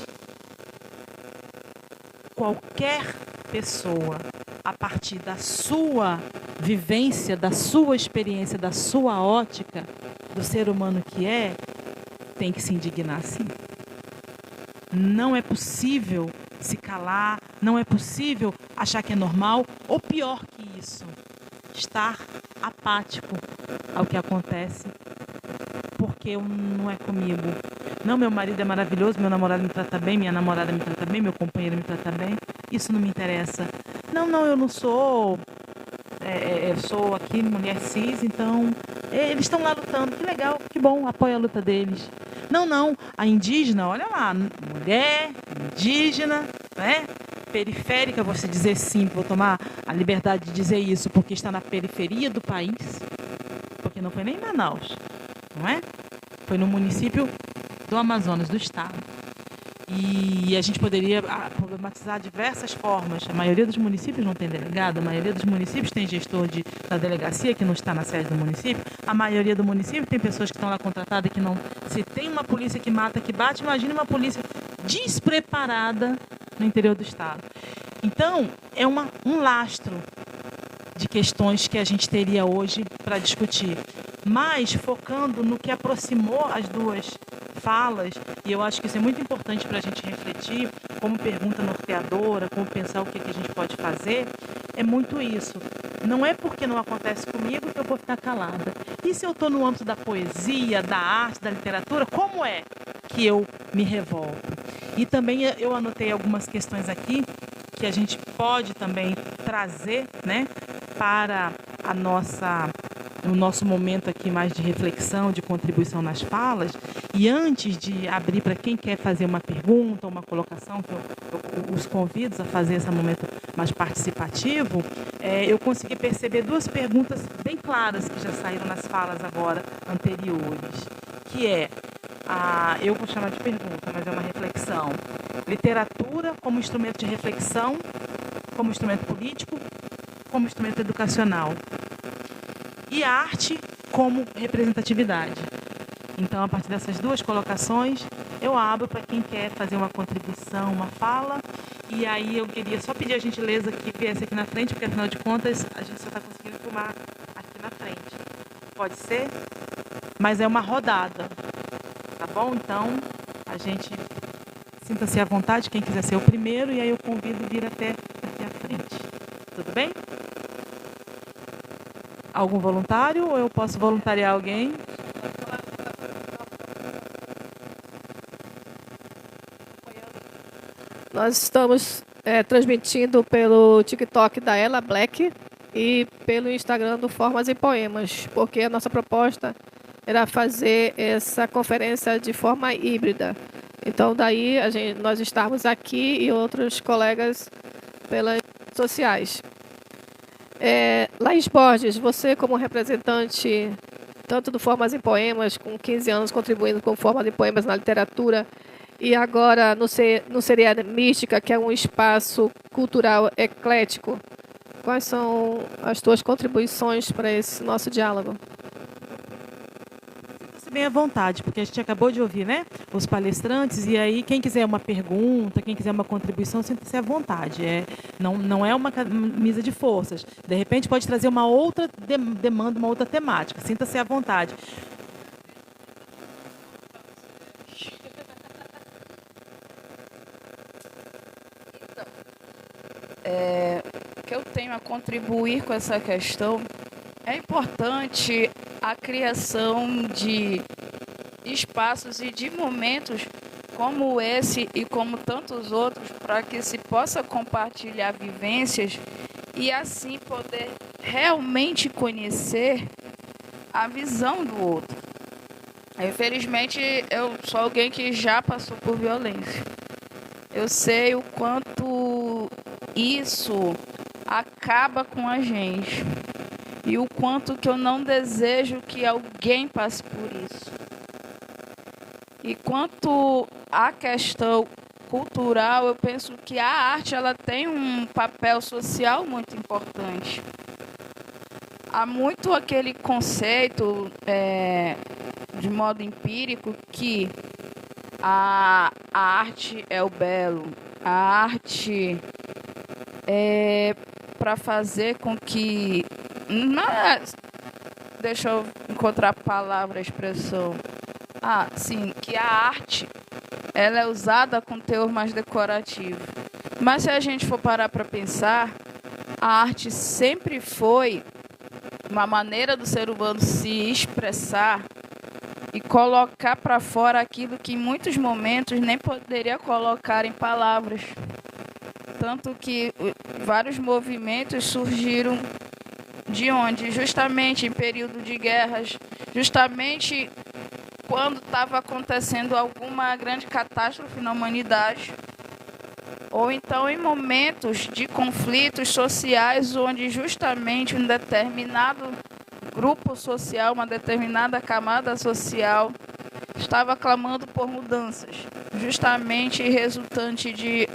Qualquer pessoa, a partir da sua vivência, da sua experiência, da sua ótica, do ser humano que é, tem que se indignar sim. Não é possível se calar, não é possível achar que é normal, ou pior que isso, estar apático ao que acontece, porque não é comigo. Não, meu marido é maravilhoso, meu namorado me trata bem, minha namorada me trata bem, meu companheiro me trata bem, isso não me interessa. Não, eu não sou, eu sou aqui mulher cis, então eles estão lá lutando, que legal, que bom, apoio a luta deles. Não, a indígena, olha lá, mulher, indígena, né? Periférica, vou dizer sim, vou tomar a liberdade de dizer isso, porque está na periferia do país, porque não foi nem em Manaus, não é? Foi no município do Amazonas, do estado. E a gente poderia problematizar diversas formas. A maioria dos municípios não tem delegado, a maioria dos municípios tem gestor da delegacia que não está na sede do município, a maioria do município tem pessoas que estão lá contratadas que não... Se tem uma polícia que mata, que bate, imagine uma polícia despreparada no interior do estado. Então, é um lastro de questões que a gente teria hoje para discutir. Mas focando no que aproximou as duas falas, e eu acho que isso é muito importante para a gente refletir, como pergunta norteadora, como pensar o que a gente pode fazer, é muito isso. Não é porque não acontece comigo que eu vou ficar calada. E se eu estou no âmbito da poesia, da arte, da literatura, como é que eu me revolto? E também eu anotei algumas questões aqui que a gente pode também trazer, né, para o nosso momento aqui mais de reflexão, de contribuição nas falas. E antes de abrir para quem quer fazer uma pergunta, uma colocação, que eu os convido a fazer esse momento mais participativo, eu consegui perceber duas perguntas bem claras que já saíram nas falas agora anteriores, que eu vou chamar de pergunta, mas é uma reflexão. Literatura como instrumento de reflexão, como instrumento político, como instrumento educacional. E a arte como representatividade. Então, a partir dessas duas colocações, eu abro para quem quer fazer uma contribuição, uma fala. E aí eu queria só pedir a gentileza que viesse aqui na frente, porque afinal de contas a gente só está conseguindo filmar aqui na frente. Pode ser? Mas é uma rodada, tá bom? Então, a gente sinta-se à vontade, quem quiser ser o primeiro, e aí eu convido vir até aqui à frente. Tudo bem? Algum voluntário ou eu posso voluntariar alguém? Nós estamos transmitindo pelo TikTok da Ella Black e pelo Instagram do Formas e Poemas, porque a nossa proposta era fazer essa conferência de forma híbrida. Então, daí nós estamos aqui e outros colegas pelas redes sociais. Laís Borges, você como representante tanto do Formas em Poemas, com 15 anos contribuindo com Formas em Poemas na literatura, e agora no Seriado Mística, que é um espaço cultural eclético, quais são as tuas contribuições para esse nosso diálogo? Sinta-se bem à vontade, porque a gente acabou de ouvir, né, os palestrantes, e aí quem quiser uma pergunta, quem quiser uma contribuição, sinta-se à vontade. Não é uma camisa de forças. De repente pode trazer uma outra demanda, uma outra temática. Sinta-se à vontade. O que eu tenho a contribuir com essa questão é importante a criação de espaços e de momentos como esse e como tantos outros para que se possa compartilhar vivências e assim poder realmente conhecer a visão do outro. Infelizmente, eu sou alguém que já passou por violência. Eu sei o quanto isso acaba com a gente e o quanto que eu não desejo que alguém passe por isso. E quanto à questão cultural, eu penso que a arte ela tem um papel social muito importante. Há muito aquele conceito, de modo empírico, que a arte é o belo, a arte é para fazer com que... deixa eu encontrar a palavra, a expressão. Sim, que a arte ela é usada com teor mais decorativo. Mas se a gente for parar para pensar, a arte sempre foi uma maneira do ser humano se expressar e colocar para fora aquilo que em muitos momentos nem poderia colocar em palavras. Tanto que vários movimentos surgiram de onde? Justamente em período de guerras, justamente quando estava acontecendo alguma grande catástrofe na humanidade, ou então em momentos de conflitos sociais onde justamente um determinado grupo social, uma determinada camada social estava clamando por mudanças, justamente resultante de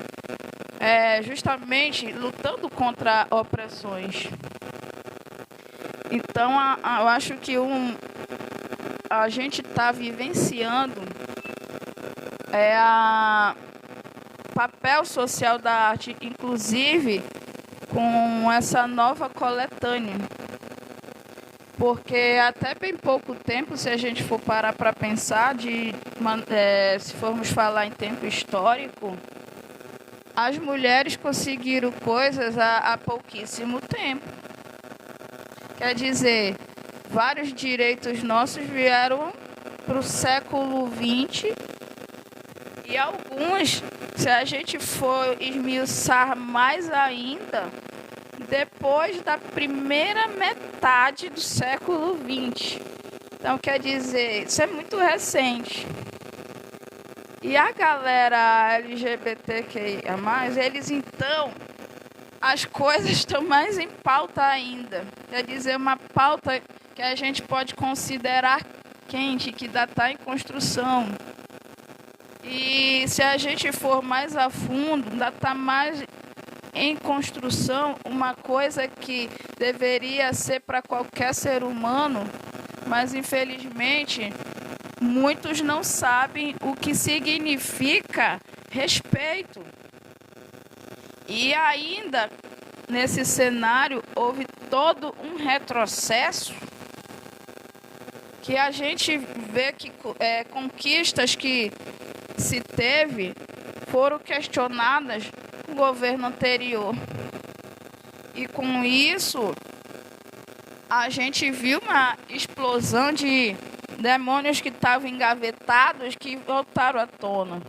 justamente lutando contra opressões. Então, eu acho que a gente está vivenciando a papel social da arte, inclusive com essa nova coletânea. Porque até bem pouco tempo, se a gente for parar para pensar, se formos falar em tempo histórico, as mulheres conseguiram coisas há pouquíssimo tempo. Quer dizer, vários direitos nossos vieram para o século XX e alguns, se a gente for esmiuçar mais ainda, depois da primeira metade do século XX. Então, quer dizer, isso é muito recente. E a galera LGBTQIA+, eles então, as coisas estão mais em pauta ainda. Quer dizer, uma pauta que a gente pode considerar quente, que ainda está em construção. E se a gente for mais a fundo, ainda está mais em construção uma coisa que deveria ser para qualquer ser humano, mas infelizmente muitos não sabem o que significa respeito. E ainda nesse cenário houve todo um retrocesso que a gente vê que conquistas que se teve foram questionadas no governo anterior. E com isso, a gente viu uma explosão de demônios que estavam engavetados que voltaram à tona.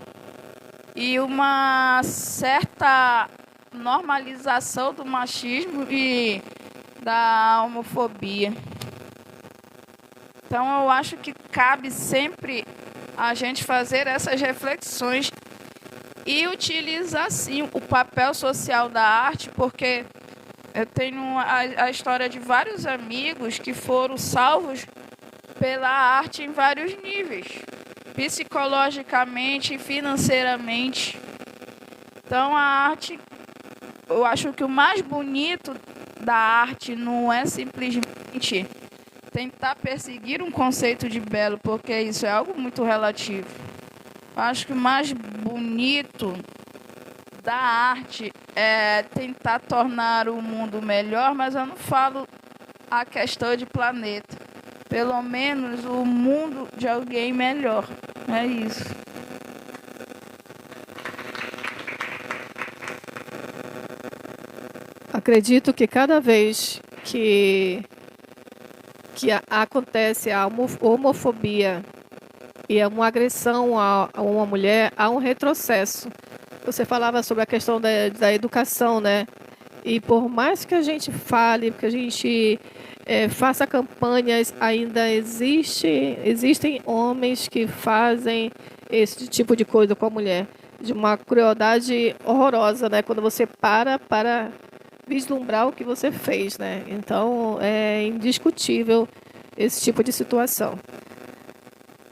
E uma certa normalização do machismo e da homofobia. Então, eu acho que cabe sempre a gente fazer essas reflexões e utilizar, sim, o papel social da arte, porque eu tenho a história de vários amigos que foram salvos pela arte em vários níveis, psicologicamente, financeiramente. Então, a arte, eu acho que o mais bonito da arte não é simplesmente tentar perseguir um conceito de belo, porque isso é algo muito relativo. Eu acho que o mais bonito da arte é tentar tornar o mundo melhor, mas eu não falo a questão de planeta. Pelo menos o mundo de alguém melhor. É isso. Acredito que cada vez que acontece a homofobia e uma agressão a uma mulher, há um retrocesso. Você falava sobre a questão da educação, né? E por mais que a gente fale, que a gente faça campanhas, ainda existem homens que fazem esse tipo de coisa com a mulher, de uma crueldade horrorosa, né? Quando você para vislumbrar o que você fez, né? Então é indiscutível esse tipo de situação.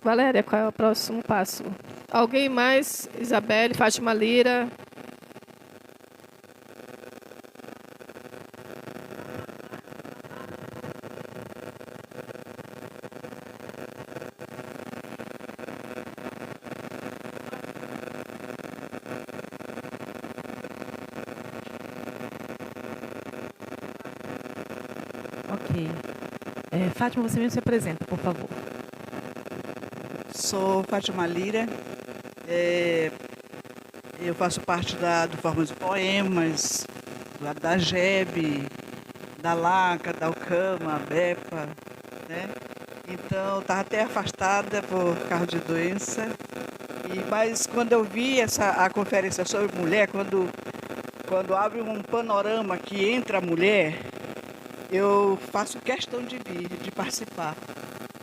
Valéria, qual é o próximo passo? Alguém mais? Isabelle, Fátima Lira. Ok. Fátima, você mesmo se apresenta, por favor. Sou Fátima Lira, eu faço parte do Formas e Poemas, da GEB, da LACA, da UCAMA, BEPA, né? Então, estava até afastada por causa de doença, mas quando eu vi a conferência sobre mulher, quando abre um panorama que entra a mulher, eu faço questão de vir, de participar,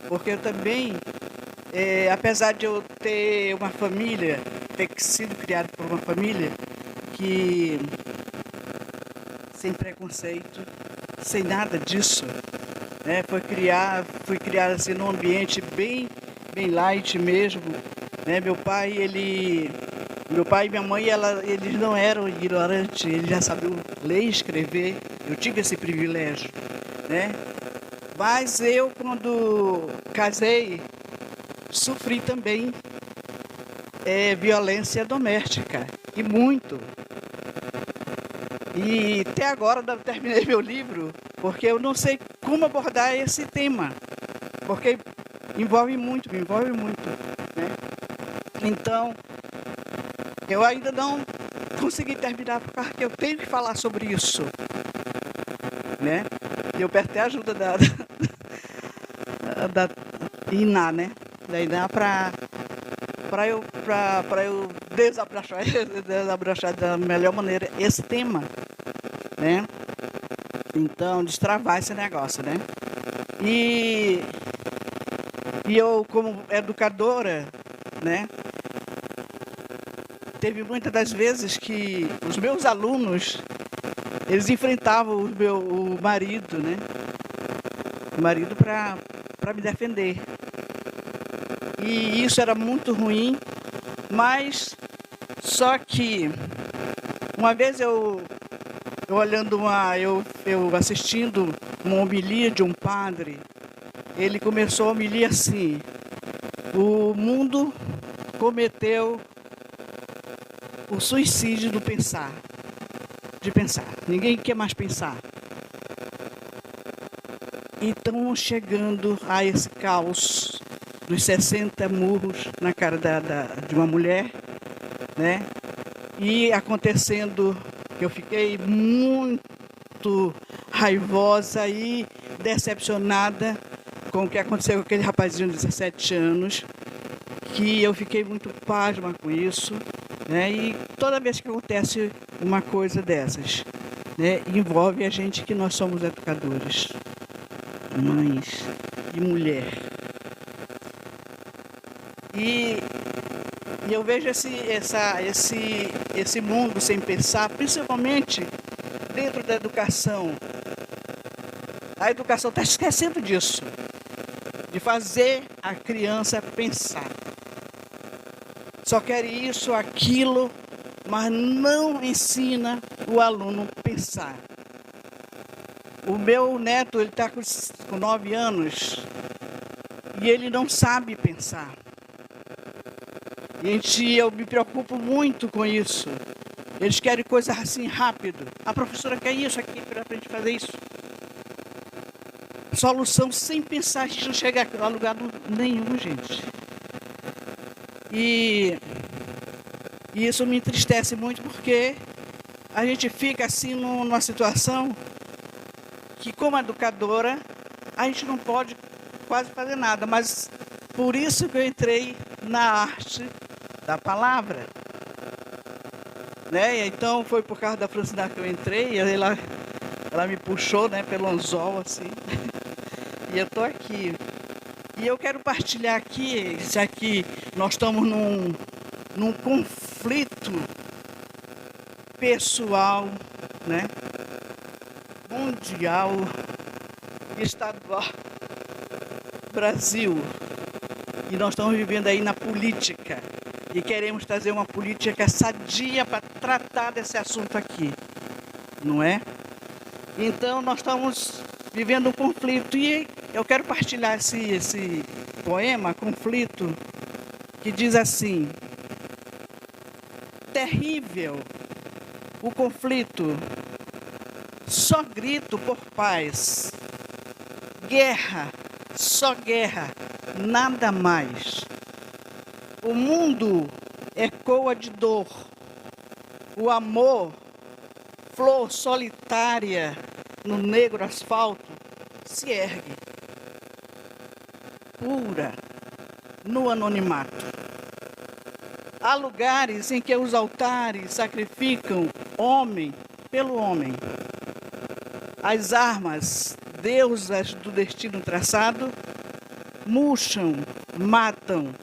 porque eu também... apesar de eu ter uma família, ter sido criado por uma família que sem preconceito, sem nada disso, né? Fui criado assim num ambiente bem light mesmo, né? Meu pai e minha mãe, eles não eram ignorantes, eles já sabiam ler e escrever. Eu tive esse privilégio, né? Mas eu, quando casei, sofri também violência doméstica, e muito. E até agora não terminei meu livro, porque eu não sei como abordar esse tema, porque me envolve muito, né? Então, eu ainda não consegui terminar, porque eu tenho que falar sobre isso, né? E eu peço até a ajuda da Iná, né? Da Iná para eu desabrochar da melhor maneira esse tema, né? Então, destravar esse negócio, né? E eu, como educadora, né? Teve muitas das vezes que os meus alunos, eles enfrentavam o marido, né? O marido para me defender. E isso era muito ruim, mas só que uma vez eu assistindo uma homilia de um padre, ele começou a homilia assim: o mundo cometeu o suicídio de pensar. Ninguém quer mais pensar. E estão chegando a esse caos dos 60 murros na cara de uma mulher, né? E acontecendo, eu fiquei muito raivosa e decepcionada com o que aconteceu com aquele rapazinho de 17 anos, que eu fiquei muito pasma com isso, né? E toda vez que acontece uma coisa dessas, né, envolve a gente, que nós somos educadores, mães e mulher. E eu vejo esse mundo sem pensar, principalmente dentro da educação. A educação está esquecendo disso, de fazer a criança pensar. Só quer isso, aquilo, mas não ensina o aluno a pensar. O meu neto, ele está com 9 anos e ele não sabe pensar. Eu me preocupo muito com isso. Eles querem coisas assim rápido. A professora quer isso aqui para a gente fazer isso. Solução sem pensar, a gente não chega a lugar nenhum, gente. E isso me entristece muito porque a gente fica assim numa situação que, como educadora, a gente não pode quase fazer nada. Mas por isso que eu entrei na arte da palavra. Né? Então foi por causa da Francina que eu entrei, ela me puxou, né, pelo anzol, assim, e eu estou aqui. E eu quero partilhar aqui, já que nós estamos num conflito pessoal, né, mundial, estadual, Brasil, e nós estamos vivendo aí na política. E queremos trazer uma política sadia para tratar desse assunto aqui, não é? Então, nós estamos vivendo um conflito e eu quero partilhar esse poema, Conflito, que diz assim: terrível o conflito, só grito por paz, guerra, só guerra, nada mais. O mundo ecoa de dor, o amor, flor solitária no negro asfalto, se ergue, pura, no anonimato. Há lugares em que os altares sacrificam homem pelo homem. As armas, deusas do destino traçado, murcham, matam,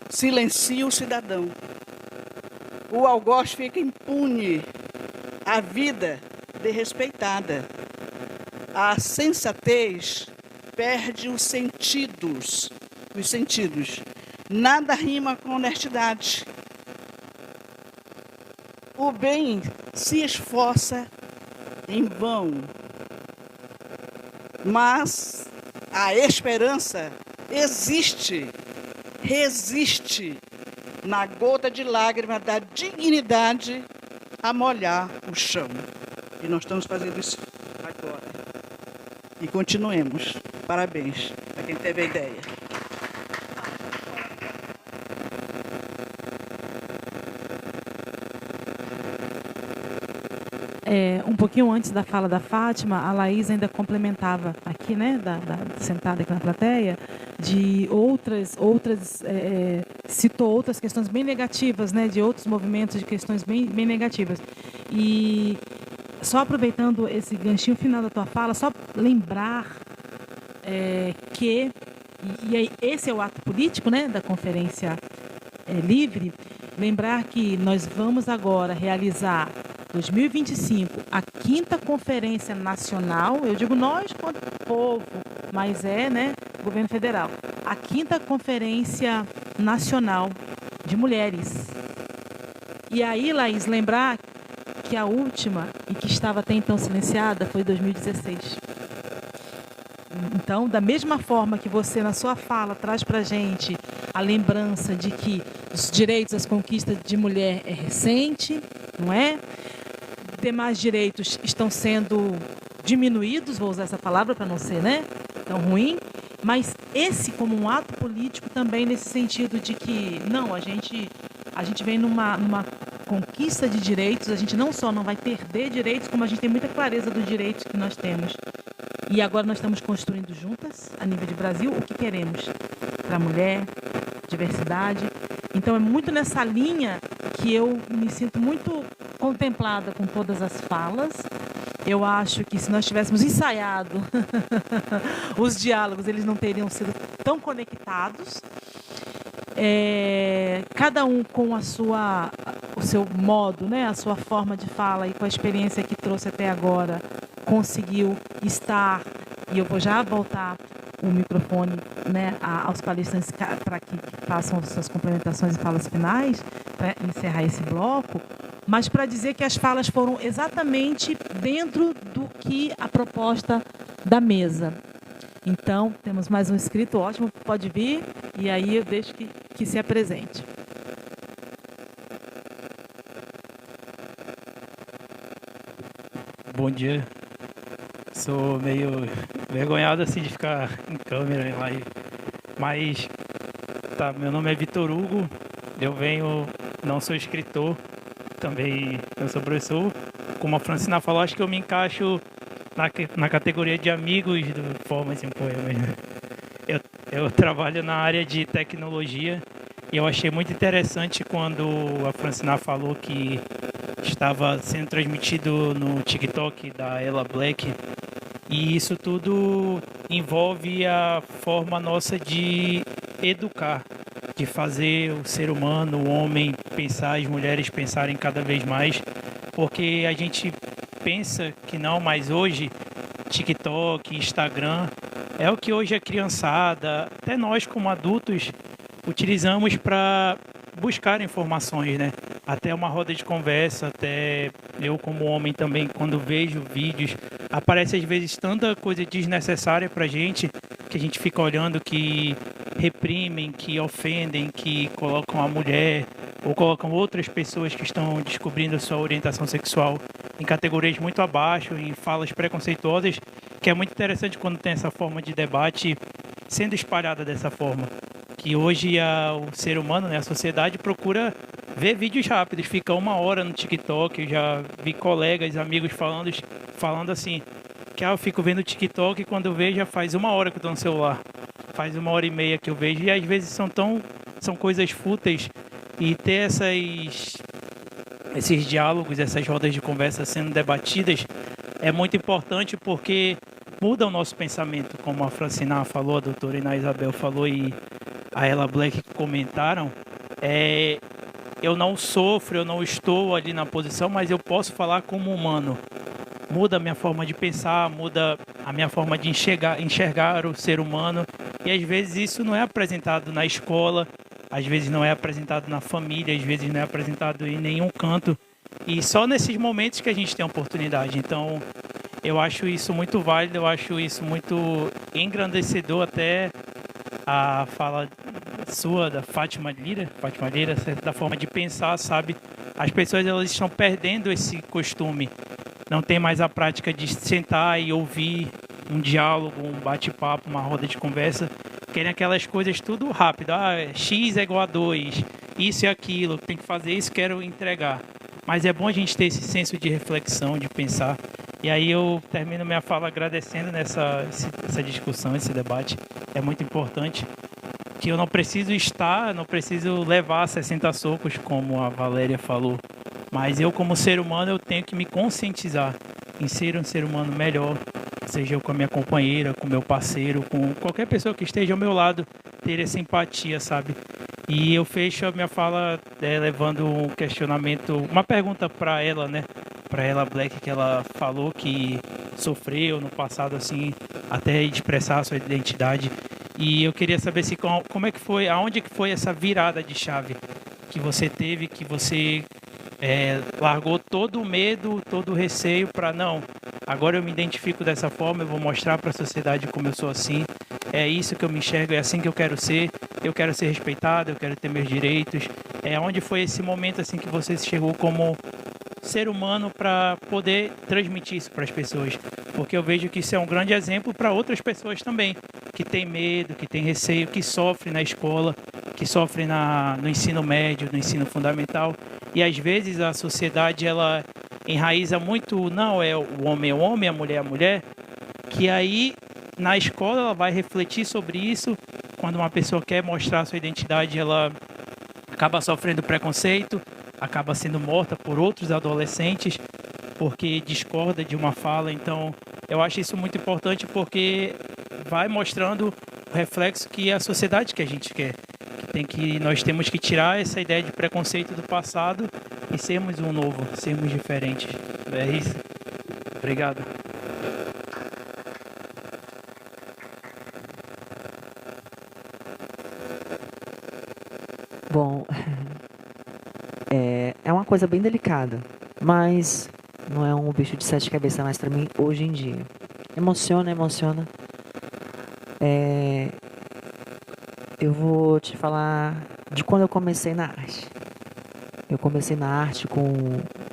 silencia o cidadão. O algoz fica impune, a vida desrespeitada. A sensatez perde os sentidos. Nada rima com honestidade. O bem se esforça em vão, mas a esperança existe, resiste na gota de lágrima da dignidade a molhar o chão. E nós estamos fazendo isso agora. E continuemos. Parabéns para quem teve a ideia. Um pouquinho antes da fala da Fátima, a Laís ainda complementava aqui, né, sentada aqui na plateia, de citou outras questões bem negativas, né, de outros movimentos, de questões bem negativas. E só aproveitando esse ganchinho final da tua fala, só lembrar que, e esse é o ato político, né, da Conferência Livre, lembrar que nós vamos agora realizar 2025, a 5ª Conferência Nacional, eu digo nós quanto povo, mas né, governo federal, a 5ª Conferência Nacional de Mulheres. E aí, Laís, lembrar que a última, e que estava até então silenciada, foi 2016. Então, da mesma forma que você, na sua fala, traz para a gente a lembrança de que os direitos, as conquistas de mulher é recente, não é? Demais direitos estão sendo diminuídos, vou usar essa palavra para não ser, né, tão ruim, mas esse como um ato político também nesse sentido de que, não, a gente vem numa conquista de direitos, a gente não só não vai perder direitos, como a gente tem muita clareza dos direitos que nós temos. E agora nós estamos construindo juntas, a nível de Brasil, o que queremos para a mulher, diversidade. Então é muito nessa linha que eu me sinto muito contemplada com todas as falas. Eu acho que se nós tivéssemos ensaiado os diálogos, eles não teriam sido tão conectados. Cada um com o seu modo, né, a sua forma de fala e com a experiência que trouxe até agora, conseguiu estar, e eu vou já voltar o microfone, né, aos palestrantes para que façam suas complementações e falas finais, para encerrar esse bloco, mas para dizer que as falas foram exatamente dentro do que a proposta da mesa. Então, temos mais um inscrito, ótimo, pode vir, e aí eu deixo que se apresente. Bom dia. Sou meio vergonhado assim de ficar em câmera em live. Mas tá, meu nome é Vitor Hugo. Não sou escritor, também eu sou professor. Como a Francina falou, acho que eu me encaixo na categoria de amigos do Formas em Poemas. Eu trabalho na área de tecnologia e eu achei muito interessante quando a Francina falou que estava sendo transmitido no TikTok da Ella Black, e isso tudo envolve a forma nossa de educar, de fazer o ser humano, o homem pensar, as mulheres pensarem cada vez mais, porque a gente pensa que não, mas hoje TikTok, Instagram é o que hoje a criançada, até nós como adultos, utilizamos para buscar informações, né? Até uma roda de conversa, até eu como homem também, quando vejo vídeos, aparece às vezes tanta coisa desnecessária pra gente, que a gente fica olhando, que reprimem, que ofendem, que colocam a mulher ou colocam outras pessoas que estão descobrindo a sua orientação sexual em categorias muito abaixo, em falas preconceituosas, que é muito interessante quando tem essa forma de debate sendo espalhada dessa forma. Que hoje o ser humano, né, a sociedade, procura ver vídeos rápidos, fica 1 hora no TikTok. Eu já vi colegas, amigos falando assim, que eu fico vendo o TikTok e quando eu vejo já faz 1 hora que eu estou no celular, faz 1 hora e meia que eu vejo, e às vezes são coisas fúteis, e ter esses diálogos, essas rodas de conversa sendo debatidas é muito importante, porque muda o nosso pensamento, como a Francina falou, a doutora Iná Isabel falou e a Ella Black comentaram. Eu não sofro, eu não estou ali na posição, mas eu posso falar como humano. Muda a minha forma de pensar, muda a minha forma de enxergar o ser humano. E às vezes isso não é apresentado na escola, às vezes não é apresentado na família, às vezes não é apresentado em nenhum canto. E só nesses momentos que a gente tem a oportunidade. Então, eu acho isso muito válido, eu acho isso muito engrandecedor, até a fala sua, da Fátima Lira, da forma de pensar, sabe? As pessoas, elas estão perdendo esse costume. Não tem mais a prática de sentar e ouvir um diálogo, um bate-papo, uma roda de conversa. Querem aquelas coisas tudo rápido. X é igual a 2, isso e aquilo, tem que fazer isso, quero entregar. Mas é bom a gente ter esse senso de reflexão, de pensar. E aí eu termino minha fala agradecendo essa discussão, esse debate. É muito importante. Que eu não preciso levar 60 socos, como a Valéria falou. Mas eu, como ser humano, eu tenho que me conscientizar em ser um ser humano melhor, seja eu com a minha companheira, com o meu parceiro, com qualquer pessoa que esteja ao meu lado, ter essa empatia, sabe? E eu fecho a minha fala levando um questionamento, uma pergunta para ela, né? Para ela Black, que ela falou que sofreu no passado, assim, até expressar a sua identidade. E eu queria saber como é que foi, aonde que foi essa virada de chave que você teve, que você largou todo o medo, todo o receio para não, agora eu me identifico dessa forma, eu vou mostrar para a sociedade como eu sou assim, é isso que eu me enxergo, é assim que eu quero ser respeitado, eu quero ter meus direitos. Onde foi esse momento assim que você chegou como ser humano para poder transmitir isso para as pessoas? Porque eu vejo que isso é um grande exemplo para outras pessoas também, que tem medo, que tem receio, que sofrem na escola, que sofrem no ensino médio, no ensino fundamental. E às vezes a sociedade, ela enraiza muito, não, é o homem, a mulher é a mulher, que aí na escola ela vai refletir sobre isso. Quando uma pessoa quer mostrar a sua identidade, ela acaba sofrendo preconceito, acaba sendo morta por outros adolescentes porque discorda de uma fala. Então, eu acho isso muito importante, porque vai mostrando o reflexo que é a sociedade que a gente quer. Nós temos que tirar essa ideia de preconceito do passado e sermos um novo, sermos diferentes. É isso. Obrigado. Bom, é uma coisa bem delicada, mas não é um bicho de 7 cabeças mais para mim hoje em dia. Emociona, emociona. Eu vou te falar de quando eu comecei na arte. Eu comecei na arte com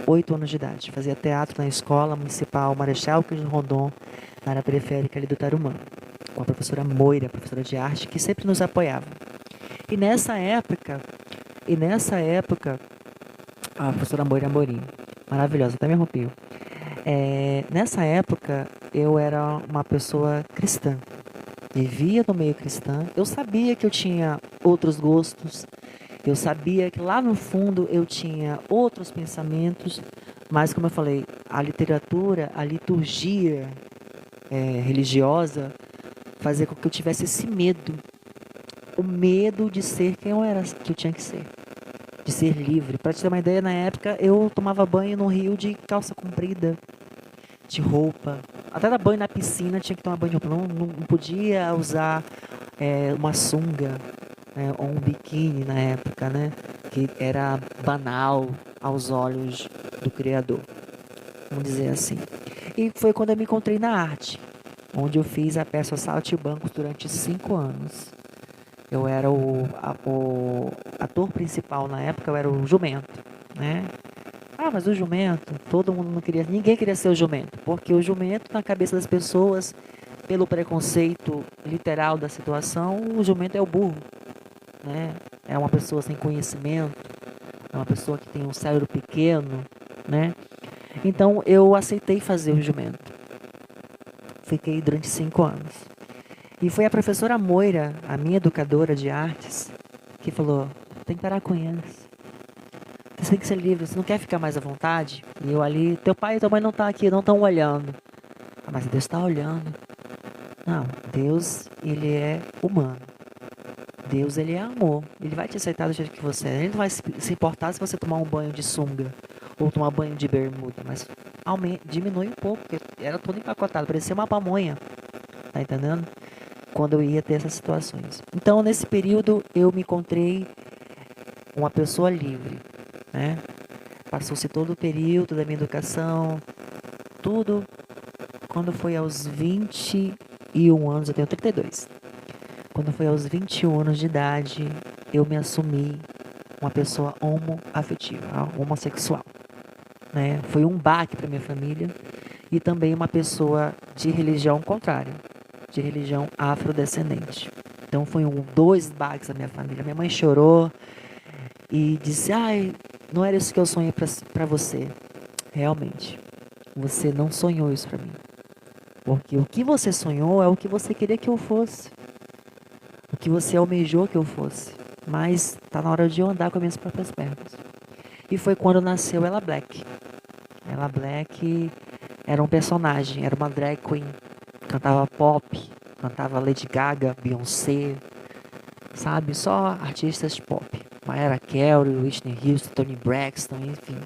8 anos de idade. Fazia teatro na escola municipal Marechal Cândido Rondon, na área periférica ali do Tarumã, com a professora Moira, professora de arte, que sempre nos apoiava. E nessa época, a professora Moira Amorim, maravilhosa, até me arrepio. Nessa época, eu era uma pessoa cristã. Vivia no meio cristã. Eu sabia que eu tinha outros gostos. Eu sabia que lá no fundo eu tinha outros pensamentos. Mas, como eu falei, a literatura, a liturgia religiosa fazia com que eu tivesse esse medo. O medo de ser quem eu era, que eu tinha que ser. De ser livre. Para te ter uma ideia, na época eu tomava banho no rio de calça comprida, de roupa. Até dar banho na piscina tinha que tomar banho de roupa. Não podia usar uma sunga, ou um biquíni na época, né? Que era banal aos olhos do Criador. Vamos dizer assim. E foi quando eu me encontrei na arte, onde eu fiz a peça Saltimbancos durante 5 anos. Eu era o ator principal na época, eu era o jumento, né? Mas o jumento, todo mundo não queria, ninguém queria ser o jumento, porque o jumento, na cabeça das pessoas, pelo preconceito literal da situação, o jumento é o burro, né? É uma pessoa sem conhecimento, é uma pessoa que tem um cérebro pequeno, né? Então eu aceitei fazer o jumento. Fiquei durante 5 anos. E foi a professora Moira, a minha educadora de artes, que falou: tem que parar com isso. Você tem que ser livre, você não quer ficar mais à vontade? E eu ali, teu pai e tua mãe não estão aqui, não estão olhando. Mas Deus está olhando. Não, Deus, ele é humano. Deus, ele é amor. Ele vai te aceitar do jeito que você é. Ele não vai se importar se você tomar um banho de sunga ou tomar banho de bermuda, mas diminui um pouco, porque era todo empacotado, parecia uma pamonha. Tá entendendo? Quando eu ia ter essas situações. Então, nesse período, eu me encontrei uma pessoa livre, né? Passou-se todo o período da minha educação, tudo. Quando foi aos 21 anos, eu tenho 32. Quando foi aos 21 anos de idade, eu me assumi uma pessoa homoafetiva, homossexual, né? Foi um baque para minha família e também uma pessoa de religião contrária, de religião afrodescendente. Então foi 2 baques da minha família. Minha mãe chorou e disse: não era isso que eu sonhei para você. Realmente, você não sonhou isso para mim. Porque o que você sonhou é o que você queria que eu fosse. O que você almejou que eu fosse. Mas tá na hora de eu andar com as minhas próprias pernas. E foi quando nasceu Ella Black. Ella Black era um personagem, era uma drag queen. Cantava pop, cantava Lady Gaga, Beyoncé, sabe? Só artistas pop. Mariah Carey, Whitney Houston, Toni Braxton, enfim.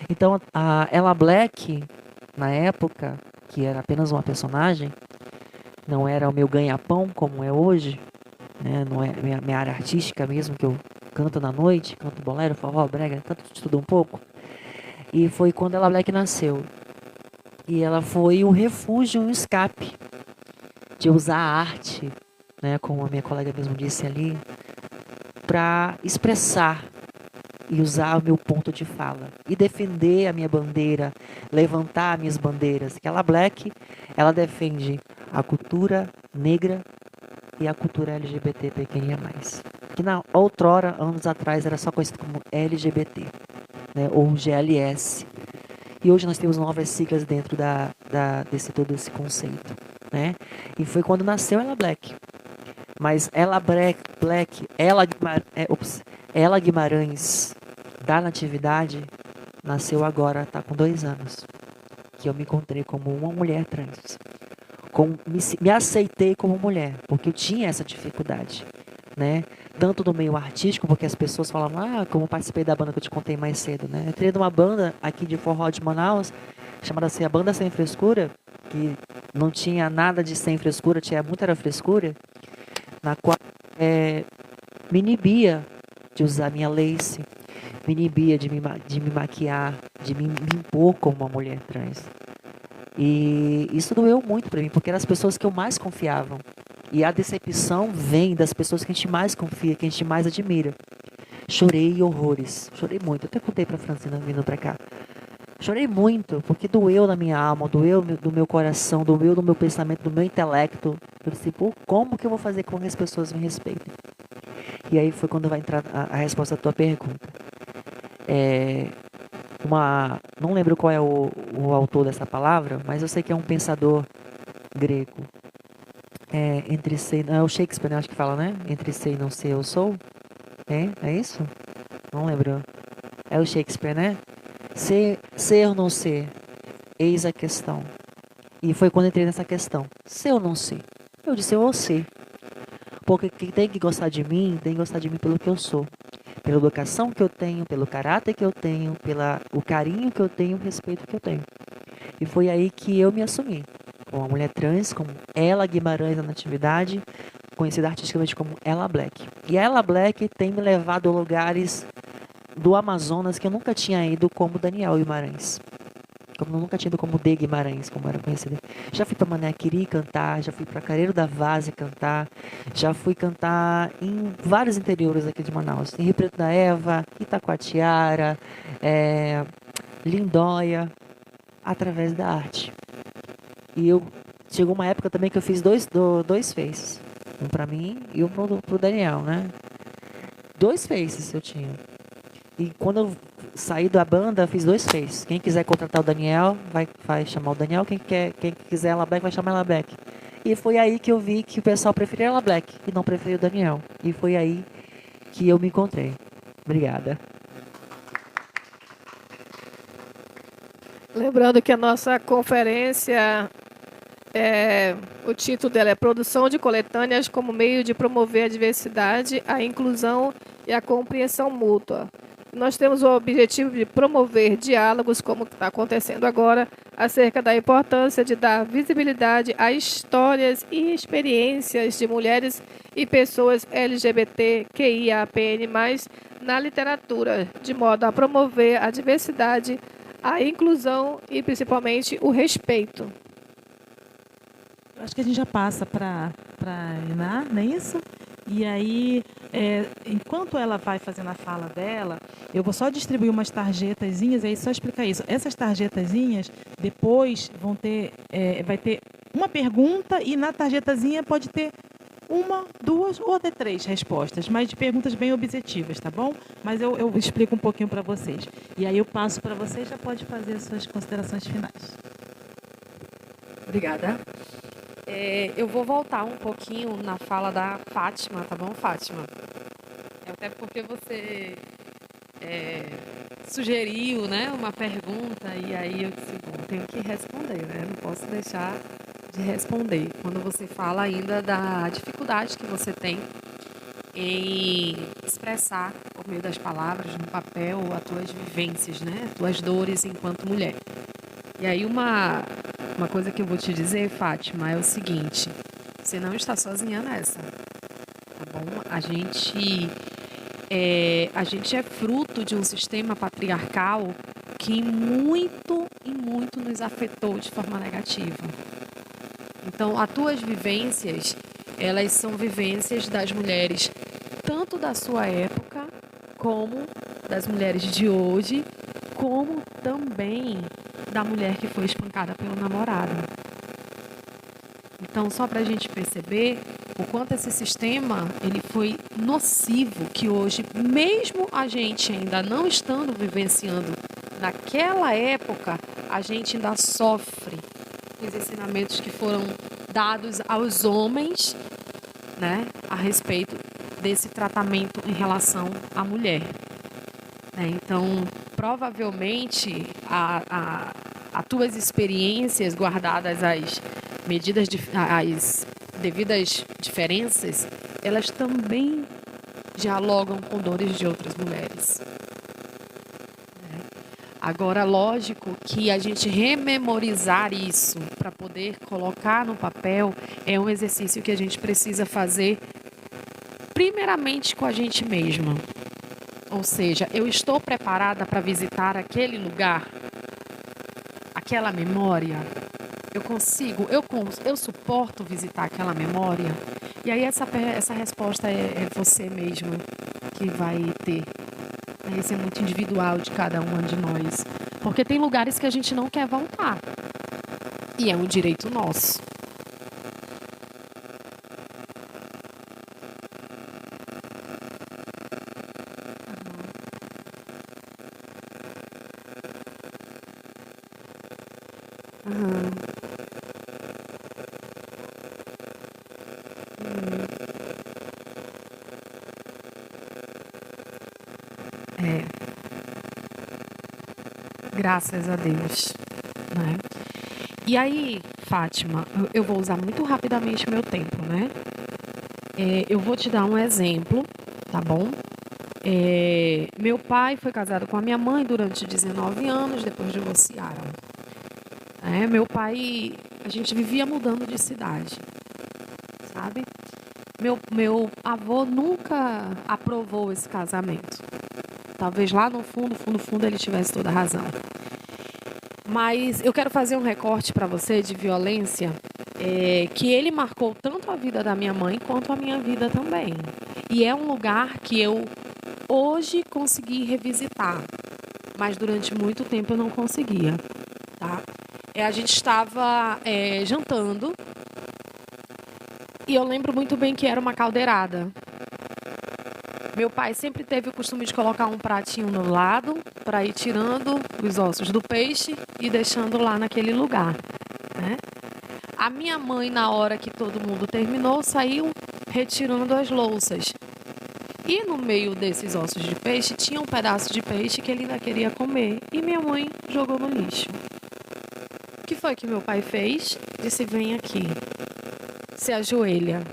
Então, a Ella Black, na época, que era apenas uma personagem, não era o meu ganha-pão como é hoje, né? Não é minha área artística mesmo, que eu canto na noite, canto bolero, forró, brega, canto de tudo um pouco. E foi quando Ella Black nasceu. E ela foi um refúgio, um escape de usar a arte, né, como a minha colega mesmo disse ali, para expressar e usar o meu ponto de fala e defender a minha bandeira, levantar minhas bandeiras. Que Ella Black, ela defende a cultura negra e a cultura LGBTQIA+. Que na outrora, anos atrás, era só conhecido como LGBT, né, ou GLS. E hoje nós temos novas siglas dentro desse todo esse conceito, né? E foi quando nasceu Ella Black. Mas Ella Guimarães, da Natividade, nasceu agora, está com 2 anos. Que eu me encontrei como uma mulher trans. Me aceitei como mulher, porque eu tinha essa dificuldade, né? Tanto no meio artístico, porque as pessoas falavam, como participei da banda que eu te contei mais cedo, né? Eu entrei numa banda aqui de forró de Manaus, chamada assim, a Banda Sem Frescura, que não tinha nada de sem frescura, tinha muita era frescura, na qual me inibia de usar minha lace, me inibia de me maquiar, de me impor como uma mulher trans. E isso doeu muito para mim, porque eram as pessoas que eu mais confiava. E a decepção vem das pessoas que a gente mais confia, que a gente mais admira. Chorei horrores, chorei muito. Eu até contei para a Francina vindo para cá. Chorei muito, porque doeu na minha alma, doeu do meu coração, doeu no meu pensamento, do meu intelecto. Eu disse, pô, como que eu vou fazer com que as pessoas me respeitem? E aí foi quando vai entrar a resposta à tua pergunta. Não lembro qual é o autor dessa palavra, mas eu sei que é um pensador grego. Entre ser, é o Shakespeare, né? Acho que fala, né? Entre ser e não ser, eu sou. É isso? Não lembro. É o Shakespeare, né? Ser ou não ser, eis a questão. E foi quando entrei nessa questão. Ser ou não ser? Eu disse, eu vou ser. Porque quem tem que gostar de mim, tem que gostar de mim pelo que eu sou. Pela educação que eu tenho, pelo caráter que eu tenho, pelo carinho que eu tenho, o respeito que eu tenho. E foi aí que eu me assumi. Como uma mulher trans, como Ela Guimarães na Natividade, conhecida artisticamente como Ela Black. E a Ela Black tem me levado a lugares do Amazonas que eu nunca tinha ido, como Daniel Guimarães. Como eu nunca tinha ido como D. Guimarães, como era conhecido. Já fui para Manequiri cantar, já fui para Careiro da Várzea cantar, já fui cantar em vários interiores aqui de Manaus. Em Rio Preto da Eva, Itacoatiara, Lindóia, através da arte. E chegou uma época também que eu fiz dois faces. Um para mim e um pro Daniel, né? 2 faces eu tinha. E quando eu saí da banda, fiz 2 faces. Quem quiser contratar o Daniel, vai chamar o Daniel. Quem quiser Ela Black, vai chamar Ela Black. E foi aí que eu vi que o pessoal preferia Ela Black e não preferia o Daniel. E foi aí que eu me encontrei. Obrigada. Lembrando que a nossa conferência, o título dela é Produção de Coletâneas como meio de promover a diversidade, a inclusão e a compreensão mútua. Nós temos o objetivo de promover diálogos, como está acontecendo agora, acerca da importância de dar visibilidade a histórias e experiências de mulheres e pessoas LGBTQIAPN+, na literatura, de modo a promover a diversidade, a inclusão e, principalmente, o respeito. Acho que a gente já passa para Iná, não é isso? E aí, enquanto ela vai fazendo a fala dela, eu vou só distribuir umas tarjetazinhas, aí só explicar isso. Essas tarjetazinhas, depois vai ter uma pergunta e na tarjetazinha pode ter 1, 2 ou até 3 respostas, mas de perguntas bem objetivas, tá bom? Mas eu explico um pouquinho para vocês. E aí eu passo para vocês, já pode fazer as suas considerações finais. Obrigada. Eu vou voltar um pouquinho na fala da Fátima, tá bom, Fátima? Até porque você sugeriu, né, uma pergunta e aí eu disse, bom, tenho que responder, né? Não posso deixar de responder. Quando você fala ainda da dificuldade que você tem em expressar, por meio das palavras, no papel, as tuas vivências, né? As tuas dores enquanto mulher. E aí uma coisa que eu vou te dizer, Fátima, é o seguinte: você não está sozinha nessa, tá bom? A gente é fruto de um sistema patriarcal que muito e muito nos afetou de forma negativa. Então, as tuas vivências, elas são vivências das mulheres, tanto da sua época, como das mulheres de hoje, como também da mulher que foi espancada pelo namorado. Então, só para a gente perceber o quanto esse sistema ele foi nocivo, que hoje, mesmo a gente ainda não estando vivenciando naquela época, a gente ainda sofre os ensinamentos que foram dados aos homens, né, a respeito desse tratamento em relação à mulher. Então, provavelmente, as tuas experiências, guardadas as devidas diferenças, elas também dialogam com dores de outras mulheres. Agora, lógico que a gente rememorizar isso para poder colocar no papel é um exercício que a gente precisa fazer primeiramente com a gente mesma. Ou seja, eu estou preparada para visitar aquele lugar, aquela memória? eu suporto visitar aquela memória? E aí essa resposta é você mesmo que vai ter. Isso é muito individual de cada uma de nós. Porque tem lugares que a gente não quer voltar. E é um direito nosso. Aham. É. Graças a Deus, né? E aí, Fátima, eu vou usar muito rapidamente meu tempo, né? Eu vou te dar um exemplo, tá bom? Meu pai foi casado com a minha mãe durante 19 anos, depois divorciaram. Meu pai, a gente vivia mudando de cidade, sabe? Meu avô nunca aprovou esse casamento. Talvez lá no fundo, ele tivesse toda a razão. Mas eu quero fazer um recorte para você de violência que ele marcou tanto a vida da minha mãe quanto a minha vida também. E é um lugar que eu hoje consegui revisitar, mas durante muito tempo eu não conseguia, tá? A gente estava jantando e eu lembro muito bem que era uma caldeirada. Meu pai sempre teve o costume de colocar um pratinho no lado para ir tirando os ossos do peixe e deixando lá naquele lugar, né? A minha mãe, na hora que todo mundo terminou, saiu retirando as louças. E no meio desses ossos de peixe tinha um pedaço de peixe que ele ainda queria comer e minha mãe jogou no lixo. O que foi que meu pai fez? Disse: vem aqui, se ajoelha.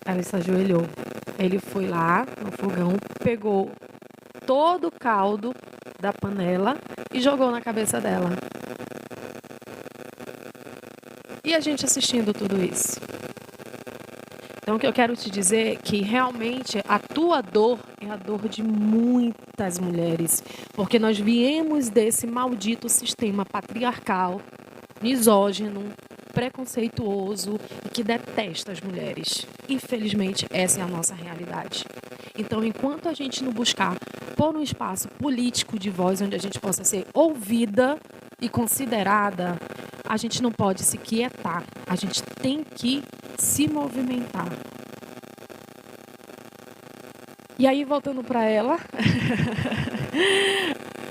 Ela se ajoelhou. Ele foi lá no fogão, pegou todo o caldo da panela e jogou na cabeça dela. E a gente assistindo tudo isso. Então, o que eu quero te dizer é que realmente a tua dor é a dor de muitas mulheres. Porque nós viemos desse maldito sistema patriarcal, misógino, preconceituoso e que detesta as mulheres. Infelizmente, essa é a nossa realidade. Então, enquanto a gente não buscar pôr um espaço político de voz onde a gente possa ser ouvida e considerada, a gente não pode se quietar. A gente tem que se movimentar. E aí, voltando para ela,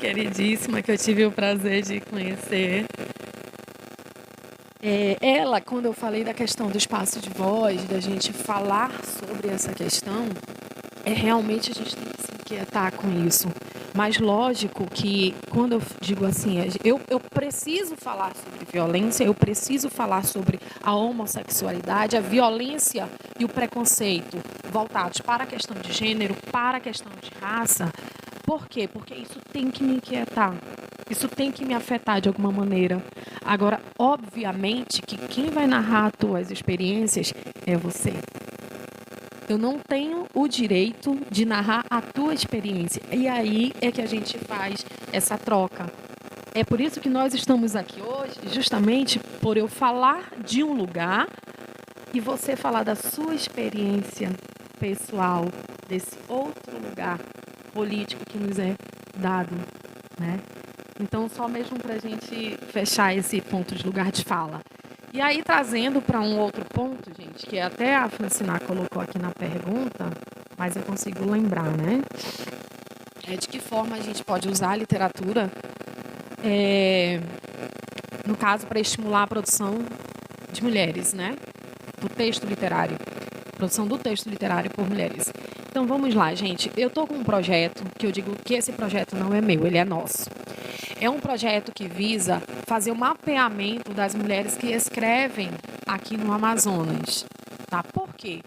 queridíssima, que eu tive o prazer de conhecer. Ela, quando eu falei da questão do espaço de voz, da gente falar sobre essa questão, realmente a gente tem que se inquietar com isso. Mas lógico que quando eu digo assim, eu preciso falar sobre violência, eu preciso falar sobre a homossexualidade, a violência e o preconceito voltados para a questão de gênero, para a questão de raça. Por quê? Porque isso tem que me inquietar. Isso tem que me afetar de alguma maneira. Agora, obviamente que quem vai narrar as tuas experiências é você. Eu não tenho o direito de narrar a tua experiência. E aí é que a gente faz essa troca. É por isso que nós estamos aqui hoje, justamente por eu falar de um lugar e você falar da sua experiência pessoal, desse outro lugar político que nos é dado, né? Então, só mesmo para a gente fechar esse ponto de lugar de fala. E aí, trazendo para um outro ponto, gente, que até a Francina colocou aqui na pergunta, mas eu consigo lembrar, né? De que forma a gente pode usar a literatura, no caso, para estimular a produção de mulheres, né? Do texto literário. Produção do texto literário por mulheres. Então, vamos lá, gente. Eu estou com um projeto que eu digo que esse projeto não é meu, ele é nosso. É um projeto que visa fazer o mapeamento das mulheres que escrevem aqui no Amazonas. Tá? Por quê?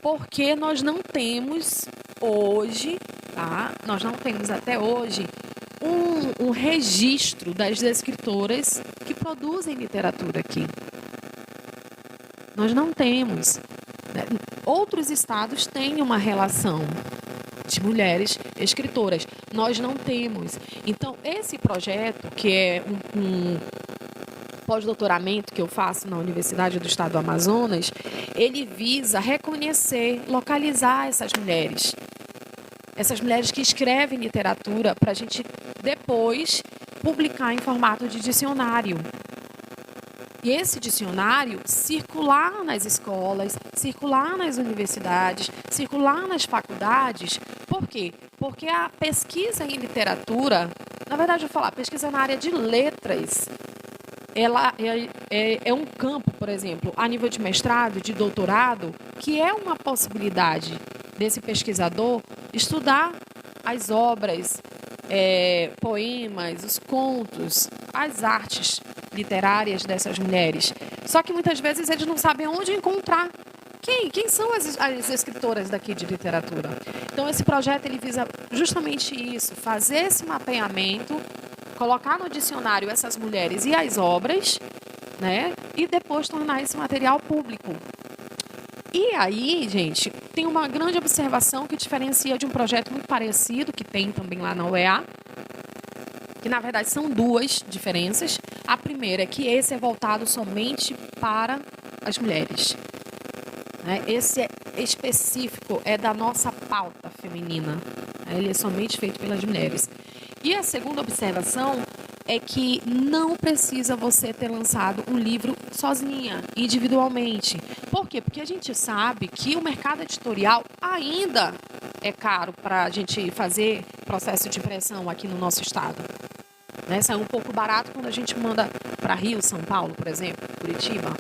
Porque nós não temos hoje, tá? Nós não temos até hoje um registro das escritoras que produzem literatura aqui. Nós não temos. Outros estados têm uma relação de mulheres escritoras. Nós não temos. Então, esse projeto, que é pós-doutoramento que eu faço na Universidade do Estado do Amazonas, ele visa reconhecer, localizar essas mulheres que escrevem literatura, para a gente depois publicar em formato de dicionário. E esse dicionário circular nas escolas, circular nas universidades, circular nas faculdades. Por quê? Porque a pesquisa em literatura, na verdade, eu vou falar, a pesquisa na área de letras, ela é um campo, por exemplo, a nível de mestrado, de doutorado, que é uma possibilidade desse pesquisador estudar as obras, poemas, os contos, as artes literárias dessas mulheres. Só que muitas vezes eles não sabem onde encontrar. Quem são as escritoras daqui de literatura? Então esse projeto ele visa justamente isso, fazer esse mapeamento, colocar no dicionário essas mulheres e as obras, né? E depois tornar esse material público. E aí, gente, tem uma grande observação que diferencia de um projeto muito parecido, que tem também lá na UEA, que na verdade são duas diferenças. A primeira é que esse é voltado somente para as mulheres. Né? Esse é específico, é da nossa pauta feminina. Ele é somente feito pelas mulheres. E a segunda observação é que não precisa você ter lançado um livro sozinha, individualmente. Por quê? Porque a gente sabe que o mercado editorial ainda é caro para a gente fazer processo de impressão aqui no nosso estado. Né? Sai um pouco barato quando a gente manda para Rio, São Paulo, por exemplo, Curitiba.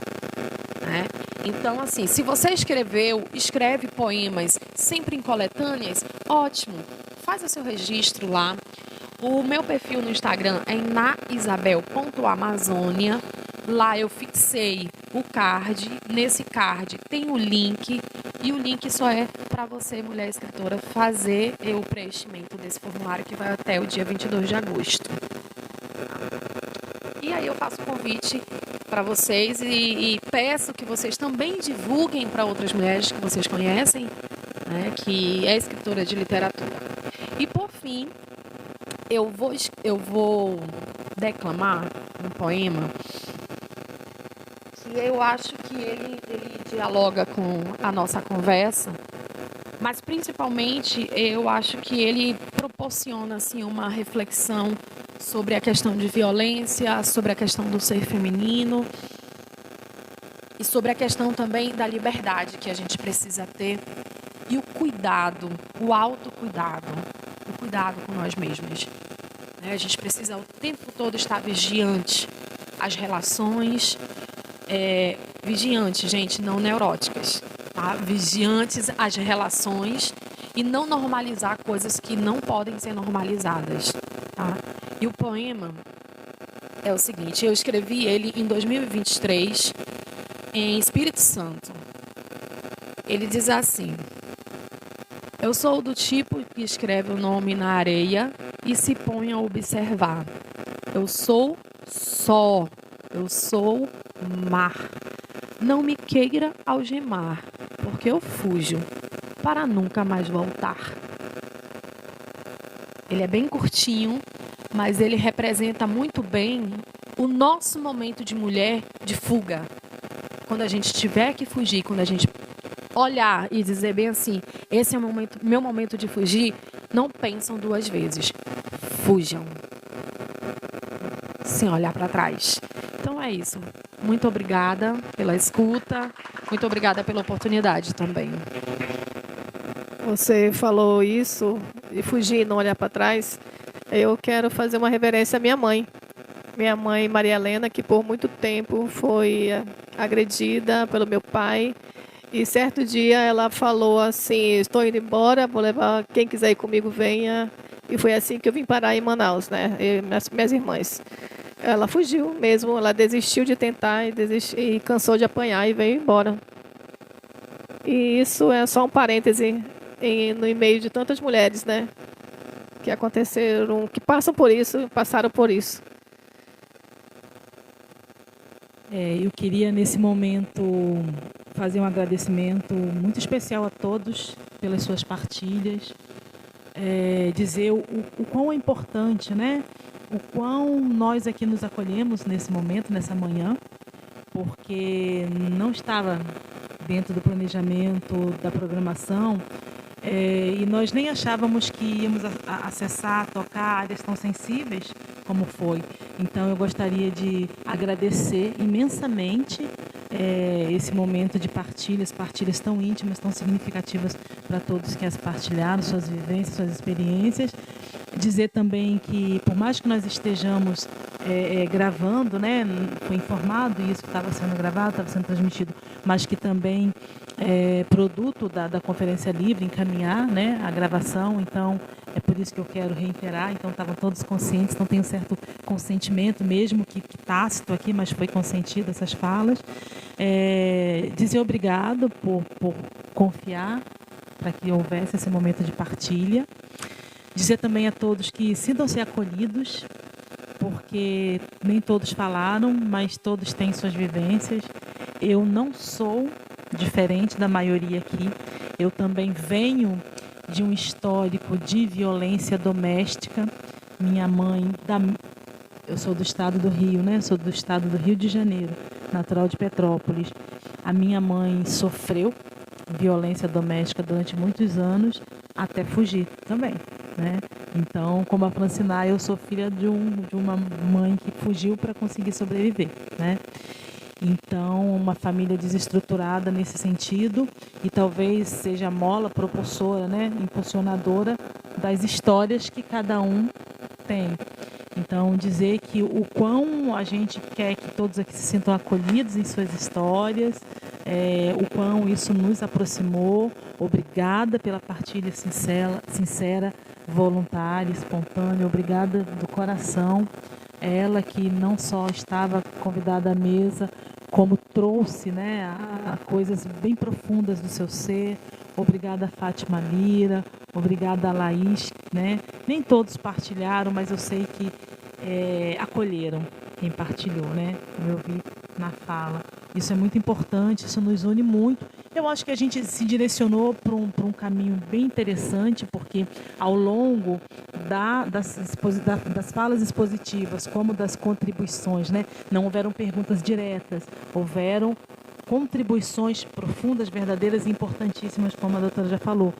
Né? Então, assim, se você escreve poemas sempre em coletâneas, ótimo, faz o seu registro lá. O meu perfil no Instagram é naisabel.amazônia. Lá eu fixei o card. Nesse card tem o link. E o link só é para você, mulher escritora, fazer o preenchimento desse formulário que vai até o dia 22 de agosto. E aí eu faço um convite para vocês e peço que vocês também divulguem para outras mulheres que vocês conhecem, né, que é escritora de literatura. E por fim, eu vou declamar um poema que eu acho que ele dialoga com a nossa conversa, mas principalmente eu acho que ele proporciona assim, uma reflexão sobre a questão de violência, sobre a questão do ser feminino e sobre a questão também da liberdade que a gente precisa ter e o cuidado, o autocuidado, o cuidado com nós mesmas. A gente precisa o tempo todo estar vigiante às relações, vigiantes, gente, não neuróticas, tá? Vigiantes às relações e não normalizar coisas que não podem ser normalizadas, tá? E o poema é o seguinte, eu escrevi ele em 2023, em Espírito Santo. Ele diz assim: eu sou do tipo que escreve o nome na areia e se põe a observar. Eu sou só, eu sou mar. Não me queira algemar, porque eu fujo para nunca mais voltar. Ele é bem curtinho, mas ele representa muito bem o nosso momento de mulher de fuga. Quando a gente tiver que fugir, quando a gente olhar e dizer bem assim, esse é o meu momento de fugir, não pensam duas vezes. Fujam. Sem olhar para trás. Então é isso. Muito obrigada pela escuta. Muito obrigada pela oportunidade também. Você falou isso, de fugir e não olhar para trás. Eu quero fazer uma reverência à minha mãe. Minha mãe, Maria Helena, que por muito tempo foi agredida pelo meu pai. E certo dia ela falou assim, estou indo embora, vou levar, quem quiser ir comigo, venha. E foi assim que eu vim parar em Manaus, né? Minhas irmãs. Ela fugiu mesmo, ela desistiu de tentar e cansou de apanhar e veio embora. E isso é só um parêntese no meio de tantas mulheres, né? Que aconteceram, que passaram por isso. Eu queria, nesse momento, fazer um agradecimento muito especial a todos pelas suas partilhas. Dizer o quão é importante, né? o quão nós aqui nos acolhemos nesse momento, nessa manhã, porque não estava dentro do planejamento da programação, e nós nem achávamos que íamos acessar, tocar áreas tão sensíveis como foi. Então eu gostaria de agradecer imensamente esse momento de partilhas tão íntimas, tão significativas para todos que as partilharam, suas vivências, suas experiências. Dizer também que, por mais que nós estejamos gravando, né, foi informado isso que estava sendo gravado, estava sendo transmitido, mas que também produto da Conferência Livre, encaminhar, né, a gravação. Então, é por isso que eu quero reiterar. Então, estavam todos conscientes, não tem um certo consentimento, mesmo que tácito aqui, mas foi consentido essas falas. Dizer obrigado por confiar para que houvesse esse momento de partilha. Dizer também a todos que sintam-se acolhidos, porque nem todos falaram, mas todos têm suas vivências. Eu não sou diferente da maioria aqui. Eu também venho de um histórico de violência doméstica. Minha mãe, eu sou do estado do Rio, né? Sou do estado do Rio de Janeiro, natural de Petrópolis. A minha mãe sofreu violência doméstica durante muitos anos, até fugir também, né? Então, como a Francina, eu sou filha de uma mãe que fugiu para conseguir sobreviver, né? Então, uma família desestruturada nesse sentido, e talvez seja a mola propulsora, né, impulsionadora das histórias que cada um tem. Então, dizer que o quão a gente quer que todos aqui se sintam acolhidos em suas histórias, o quão isso nos aproximou. Obrigada pela partilha sincera, voluntária, espontânea. Obrigada do coração. Ela que não só estava convidada à mesa, como trouxe, né, a coisas bem profundas do seu ser. Obrigada a Fátima Lira, obrigada a Laís, né? Nem todos partilharam, mas eu sei que acolheram quem partilhou, né? Como eu vi na fala. Isso é muito importante, isso nos une muito. Eu acho que a gente se direcionou para um caminho bem interessante, porque ao longo das falas expositivas, como das contribuições, né? Não houveram perguntas diretas, houveram contribuições profundas, verdadeiras e importantíssimas, como a doutora já falou.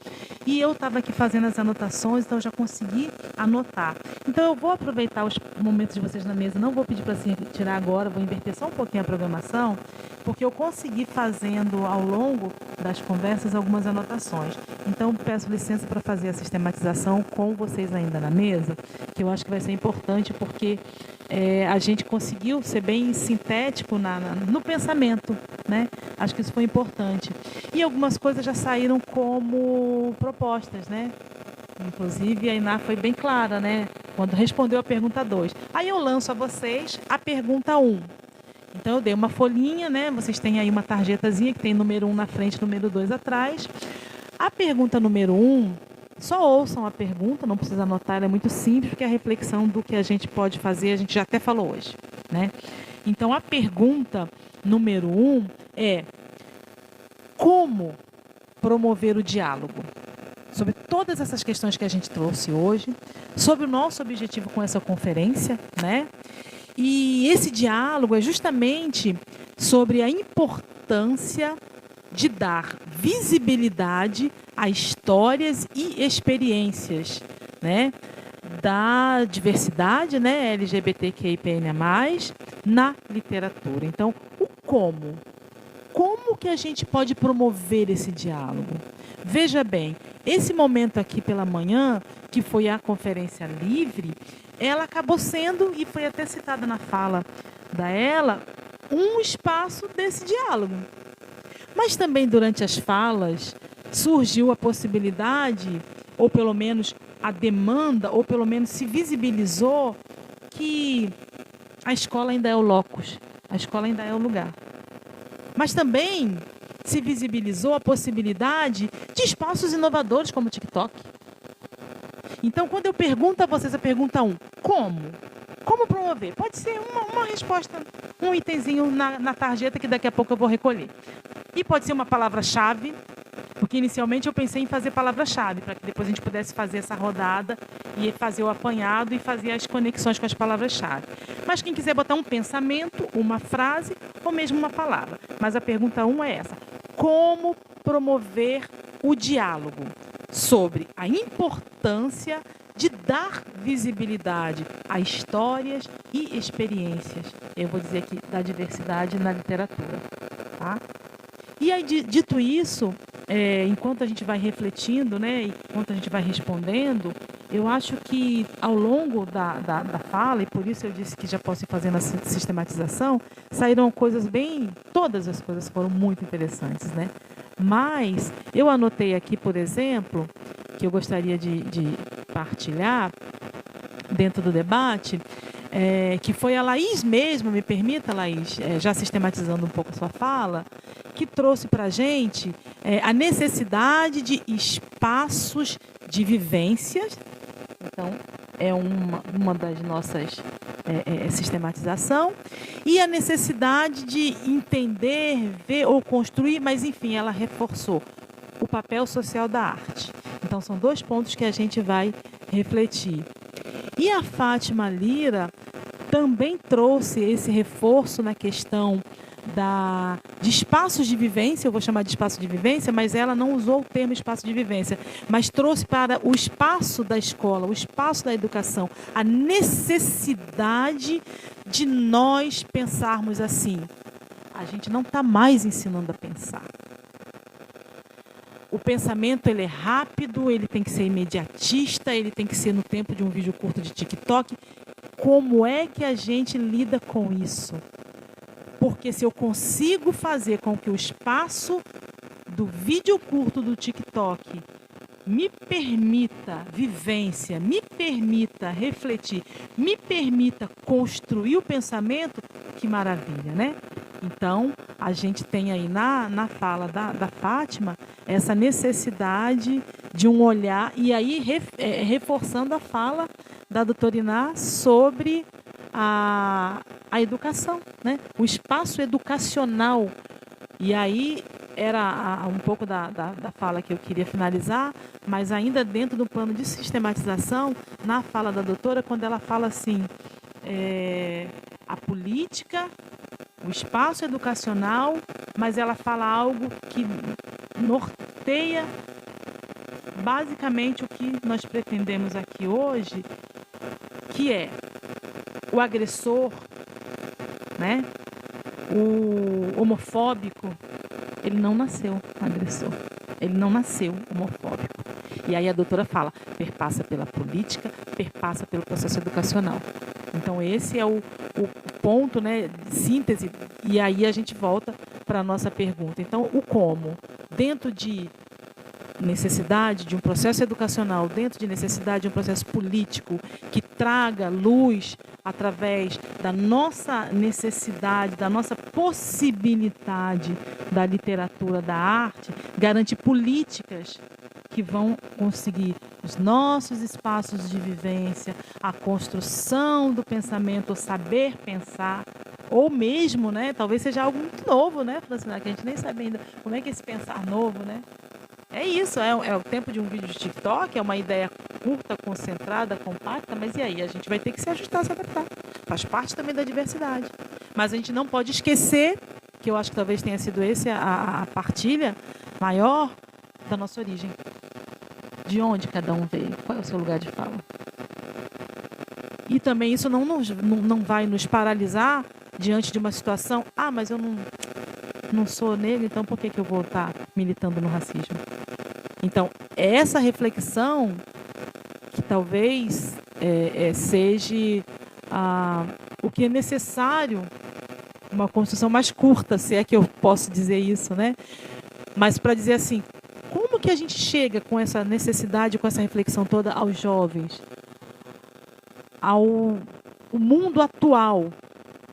E eu estava aqui fazendo as anotações, então eu já consegui anotar. Então eu vou aproveitar os momentos de vocês na mesa, não vou pedir para se tirar agora, vou inverter só um pouquinho a programação, porque eu consegui fazendo ao longo das conversas algumas anotações. Então peço licença para fazer a sistematização com vocês ainda na mesa, que eu acho que vai ser importante, porque a gente conseguiu ser bem sintético no pensamento, né? Acho que isso foi importante. E algumas coisas já saíram como propostas, né? Inclusive, a Iná foi bem clara, né? Quando respondeu a pergunta 2. Aí eu lanço a vocês a pergunta 1. Então, eu dei uma folhinha, né? Vocês têm aí uma tarjetazinha que tem número 1 na frente, número 2 atrás. A pergunta número 1, só ouçam a pergunta, não precisa anotar, ela é muito simples, porque é a reflexão do que a gente pode fazer, a gente já até falou hoje, né? Então, a pergunta número 1 é: como promover o diálogo? Sobre todas essas questões que a gente trouxe hoje, sobre o nosso objetivo com essa conferência, né? E esse diálogo é justamente sobre a importância de dar visibilidade a histórias e experiências, né, da diversidade, né, LGBTQIAPN+, na literatura. Então, o como? Como que a gente pode promover esse diálogo? Veja bem, esse momento aqui pela manhã, que foi a Conferência Livre, ela acabou sendo, e foi até citada na fala da ela, um espaço desse diálogo. Mas também durante as falas surgiu a possibilidade, ou pelo menos a demanda, ou pelo menos se visibilizou que a escola ainda é o locus, a escola ainda é o lugar. Mas também se visibilizou a possibilidade de espaços inovadores como o TikTok. Então, quando eu pergunto a vocês a pergunta 1, como? Como promover? Pode ser uma resposta, um itemzinho na tarjeta que daqui a pouco eu vou recolher. E pode ser uma palavra-chave, Porque inicialmente eu pensei em fazer palavra-chave, para que depois a gente pudesse fazer essa rodada e fazer o apanhado e fazer as conexões com as palavras-chave. Mas quem quiser botar um pensamento, uma frase ou mesmo uma palavra. Mas a pergunta 1 é essa: como promover o diálogo sobre a importância de dar visibilidade a histórias e experiências, eu vou dizer aqui, da diversidade na literatura, tá? E aí, dito isso, enquanto a gente vai refletindo, né, enquanto a gente vai respondendo, eu acho que ao longo da fala, e por isso eu disse que já posso ir fazendo a sistematização, saíram coisas todas as coisas foram muito interessantes, né? Mas eu anotei aqui, por exemplo, que eu gostaria de partilhar dentro do debate, que foi a Laís mesmo, me permita, Laís, já sistematizando um pouco a sua fala, que trouxe para a gente a necessidade de espaços de vivências. Então, é uma das nossas sistematização, e a necessidade de entender, ver ou construir, mas enfim, ela reforçou o papel social da arte. Então, são 2 pontos que a gente vai refletir. E a Fátima Lira também trouxe esse reforço na questão de espaços de vivência, eu vou chamar de espaço de vivência, mas ela não usou o termo espaço de vivência, mas trouxe para o espaço da escola, o espaço da educação, a necessidade de nós pensarmos assim. A gente não está mais ensinando a pensar. O pensamento, ele é rápido, ele tem que ser imediatista, ele tem que ser no tempo de um vídeo curto de TikTok. Como é que a gente lida com isso? Porque se eu consigo fazer com que o espaço do vídeo curto do TikTok me permita vivência, me permita refletir, me permita construir o pensamento, que maravilha, né? Então, a gente tem aí na fala da Fátima essa necessidade de um olhar, e aí reforçando a fala da doutora Iná sobre a educação, né? O espaço educacional. E aí era um pouco da fala que eu queria finalizar, mas ainda dentro do plano de sistematização, na fala da doutora, quando ela fala assim, a política, o espaço educacional, mas ela fala algo que norteia basicamente o que nós pretendemos aqui hoje, que é o agressor, né? O homofóbico, ele não nasceu agressor, ele não nasceu homofóbico. E aí a doutora fala, perpassa pela política, perpassa pelo processo educacional. Então esse é o ponto, né, de síntese, e aí a gente volta para a nossa pergunta. Então, o como? Dentro de necessidade de um processo educacional, dentro de necessidade de um processo político que traga luz através da nossa necessidade, da nossa possibilidade da literatura, da arte, garante políticas que vão conseguir os nossos espaços de vivência, a construção do pensamento, o saber pensar, ou mesmo, né, talvez seja algo muito novo, né, Francina, que a gente nem sabe ainda como é que é esse pensar novo, né? É isso, é o tempo de um vídeo de TikTok, é uma ideia curta, concentrada, compacta, mas e aí? A gente vai ter que se ajustar, se adaptar. Faz parte também da diversidade. Mas a gente não pode esquecer, que eu acho que talvez tenha sido esse a partilha maior da nossa origem. De onde cada um veio, qual é o seu lugar de fala. E também isso não vai nos paralisar diante de uma situação, mas eu não sou negro, então por que eu vou estar militando no racismo? Então, essa reflexão que talvez seja o que é necessário, uma construção mais curta, se é que eu posso dizer isso, né? Mas para dizer assim, como que a gente chega com essa necessidade, com essa reflexão toda aos jovens, ao mundo atual,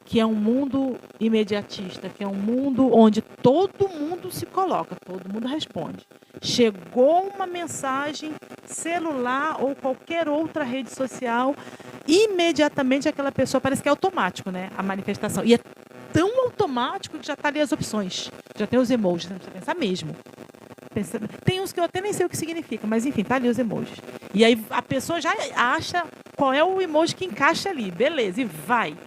que é um mundo imediatista, que é um mundo onde todo mundo se coloca, todo mundo responde. Chegou uma mensagem, celular ou qualquer outra rede social, imediatamente aquela pessoa, parece que é automático, né? A manifestação. E é tão automático que já está ali as opções. Já tem os emojis, não precisa pensar mesmo. pensamento. Tem uns que eu até nem sei o que significa, mas enfim, tá ali os emojis. E aí a pessoa já acha qual é o emoji que encaixa ali, beleza, e vai.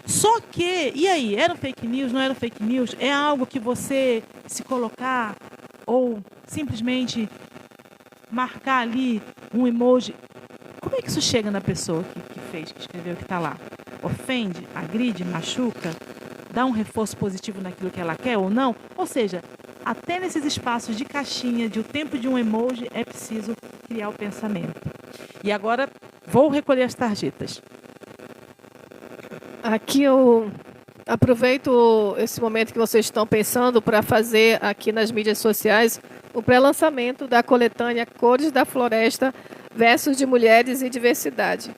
Só que, e aí, era fake news, não era fake news? É algo que você se colocar ou simplesmente marcar ali um emoji? Como é que isso chega na pessoa que fez, que escreveu, que está lá? Ofende, agride, machuca? Dá um reforço positivo naquilo que ela quer ou não? Ou seja, até nesses espaços de caixinha, de o tempo de um emoji, é preciso criar o pensamento. E agora, vou recolher as tarjetas. Aqui eu aproveito esse momento que vocês estão pensando para fazer aqui nas mídias sociais o pré-lançamento da coletânea Cores da Floresta, Versos de Mulheres e Diversidade.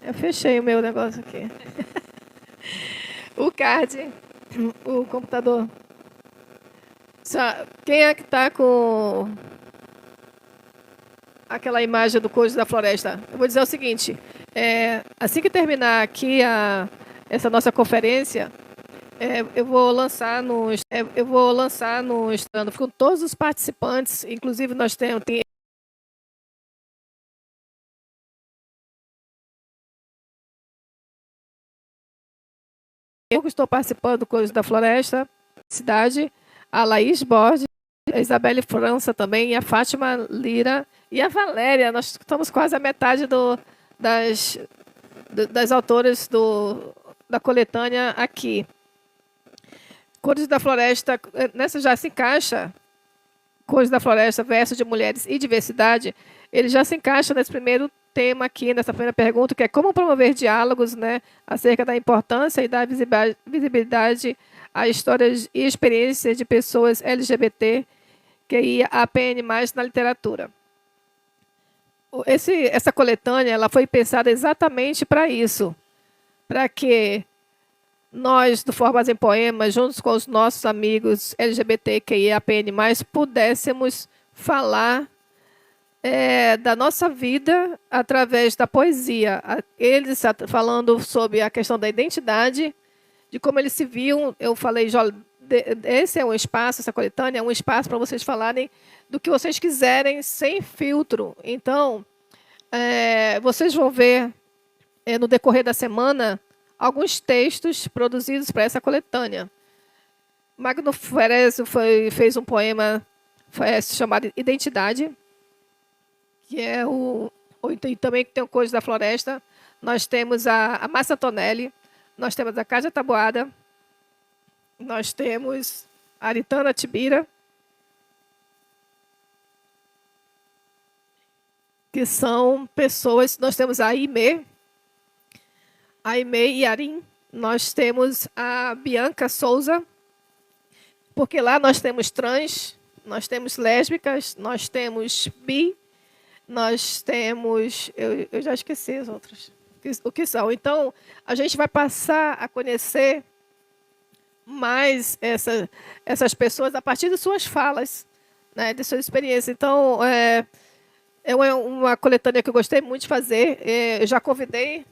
Eu fechei o meu negócio aqui. O card, o computador. Quem é que está com aquela imagem do Cores da Floresta? Eu vou dizer o seguinte, assim que terminar aqui essa nossa conferência, eu vou lançar no stand com todos os participantes, inclusive nós temos eu que estou participando do Cores da Floresta, cidade, a Laís Borges, a Isabelle França também, e a Fátima Lira e a Valéria. Nós estamos quase a metade das autoras da coletânea aqui. Cores da Floresta, nessa já se encaixa, Cores da Floresta, Versos de Mulheres e Diversidade, ele já se encaixa nesse primeiro tema aqui, nessa primeira pergunta, que é como promover diálogos, né, acerca da importância e da visibilidade a histórias e experiências de pessoas LGBT, que é APN+, na literatura. Essa coletânea ela foi pensada exatamente para isso, para que nós, do Formas em Poemas, juntos com os nossos amigos LGBTQIAPN+, pudéssemos falar da nossa vida através da poesia. Eles falando sobre a questão da identidade, de como eles se viam. Eu falei, esse é um espaço, essa coletânea é um espaço para vocês falarem do que vocês quiserem, sem filtro. Então, vocês vão ver, no decorrer da semana, alguns textos produzidos para essa coletânea. Magno Ferezio fez um poema chamado Identidade, que é e também tem o Cores da Floresta. Nós temos a Márcia Tonelli, nós temos a Cádia Taboada, nós temos a Aritana Tibira, que são pessoas, nós temos a Aimee Yarin, nós temos a Bianca Souza, porque lá nós temos trans, nós temos lésbicas, nós temos bi, nós temos... Eu já esqueci os outros, o que são. Então, a gente vai passar a conhecer mais essas pessoas a partir de suas falas, né, de suas experiências. Então, é uma coletânea que eu gostei muito de fazer. Eu já convidei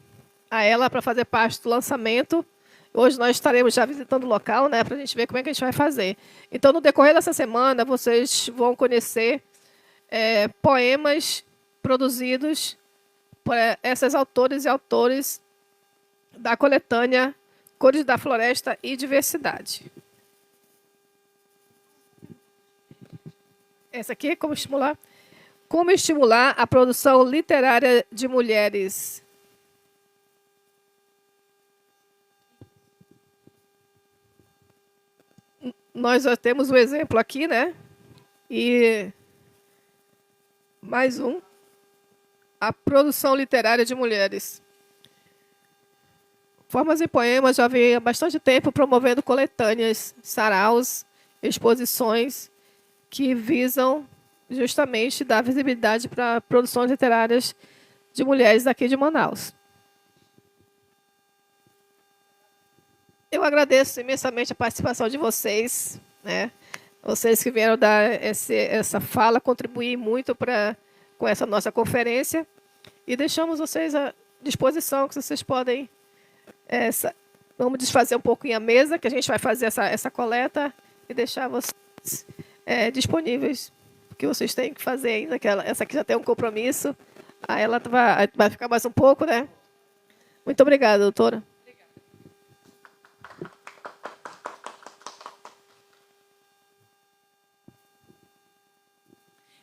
a ela para fazer parte do lançamento. Hoje nós estaremos já visitando o local, né, para a gente ver como é que a gente vai fazer. Então, no decorrer dessa semana, vocês vão conhecer poemas produzidos por essas autoras e autores da coletânea Cores da Floresta e Diversidade. Essa aqui, como estimular a produção literária de mulheres. Nós já temos um exemplo aqui, né? E mais um. A produção literária de mulheres. Formas em Poemas já vem há bastante tempo promovendo coletâneas, saraus, exposições que visam justamente dar visibilidade para produções literárias de mulheres daqui de Manaus. Eu agradeço imensamente a participação de vocês, né? Vocês que vieram dar essa fala, contribuir muito com essa nossa conferência, e deixamos vocês à disposição, que vocês podem... vamos desfazer um pouquinho a mesa, que a gente vai fazer essa coleta, e deixar vocês disponíveis porque vocês têm que fazer ainda, essa aqui já tem um compromisso. Aí ela vai ficar mais um pouco, né? Muito obrigada, doutora.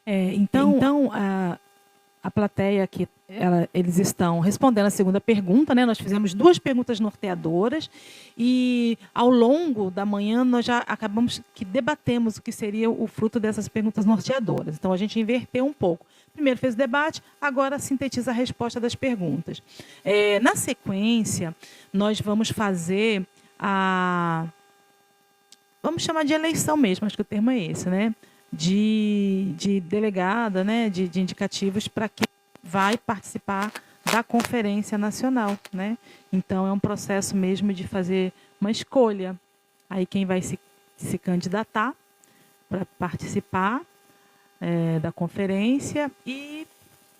Então a plateia aqui, eles estão respondendo a segunda pergunta, né? Nós fizemos 2 perguntas norteadoras e, ao longo da manhã, nós já acabamos que debatemos o que seria o fruto dessas perguntas norteadoras. Então, a gente inverteu um pouco. Primeiro fez o debate, agora sintetiza a resposta das perguntas. Na sequência, nós vamos fazer vamos chamar de eleição mesmo, acho que o termo é esse, né? De delegada, né, de indicativos para quem vai participar da Conferência Nacional, né? Então, é um processo mesmo de fazer uma escolha. Aí, quem vai se candidatar para participar da conferência, e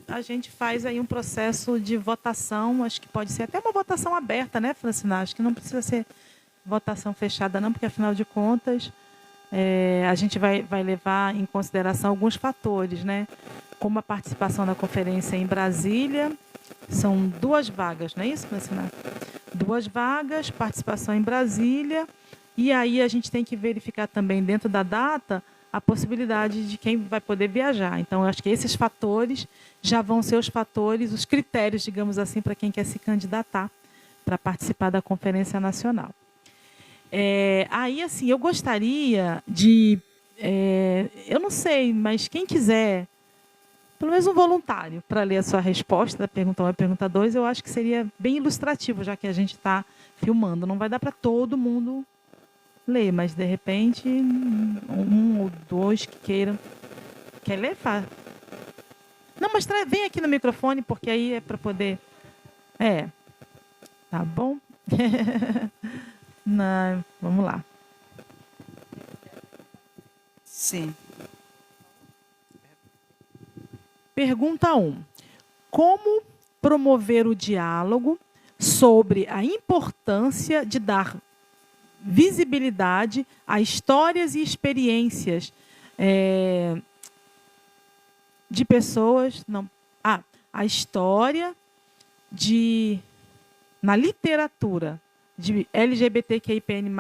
a gente faz aí um processo de votação, acho que pode ser até uma votação aberta, né, Francina? Acho que não precisa ser votação fechada, não, porque, afinal de contas, a gente vai levar em consideração alguns fatores, né? Como a participação na conferência em Brasília, são 2 vagas, não é isso, Francina? 2 vagas, participação em Brasília, e aí a gente tem que verificar também, dentro da data, a possibilidade de quem vai poder viajar. Então, eu acho que esses fatores já vão ser os fatores, os critérios, digamos assim, para quem quer se candidatar para participar da Conferência Nacional. Aí, assim, eu gostaria de... eu não sei, mas quem quiser, pelo menos um voluntário, para ler a sua resposta da pergunta 1 e pergunta 2, eu acho que seria bem ilustrativo, já que a gente está filmando. Não vai dar para todo mundo ler, mas, de repente, 1 ou 2 que queiram. Quer ler? Não, mas vem aqui no microfone, porque aí é para poder... Tá bom? Não, vamos lá. Sim. Pergunta 1. Como promover o diálogo sobre a importância de dar visibilidade a histórias e experiências de pessoas... a história na literatura de LGBTQIPN+,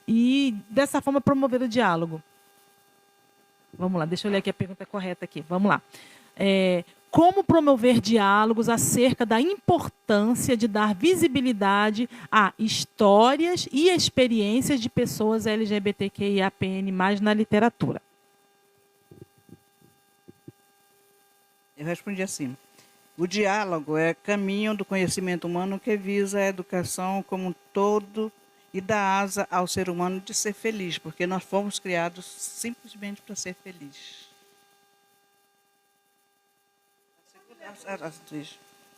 e, dessa forma, promover o diálogo. Vamos lá, deixa eu ler aqui a pergunta correta aqui. Vamos lá. Como promover diálogos acerca da importância de dar visibilidade a histórias e experiências de pessoas LGBTQIAPN+, na literatura? Eu respondi assim. O diálogo é caminho do conhecimento humano que visa a educação como um todo e dá asa ao ser humano de ser feliz, porque nós fomos criados simplesmente para ser felizes.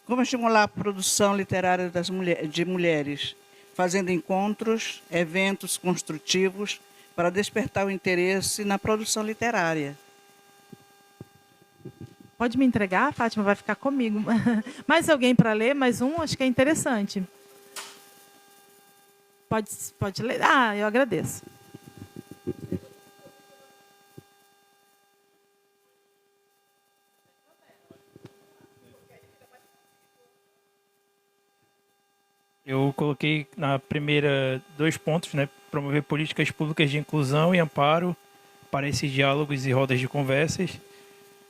Como estimular a produção literária de mulheres, fazendo encontros, eventos construtivos para despertar o interesse na produção literária. Pode me entregar? A Fátima vai ficar comigo. Mais alguém para ler? Mais um? Acho que é interessante. Pode ler? Eu agradeço. Eu coloquei na primeira 2 pontos, né? Promover políticas públicas de inclusão e amparo para esses diálogos e rodas de conversas.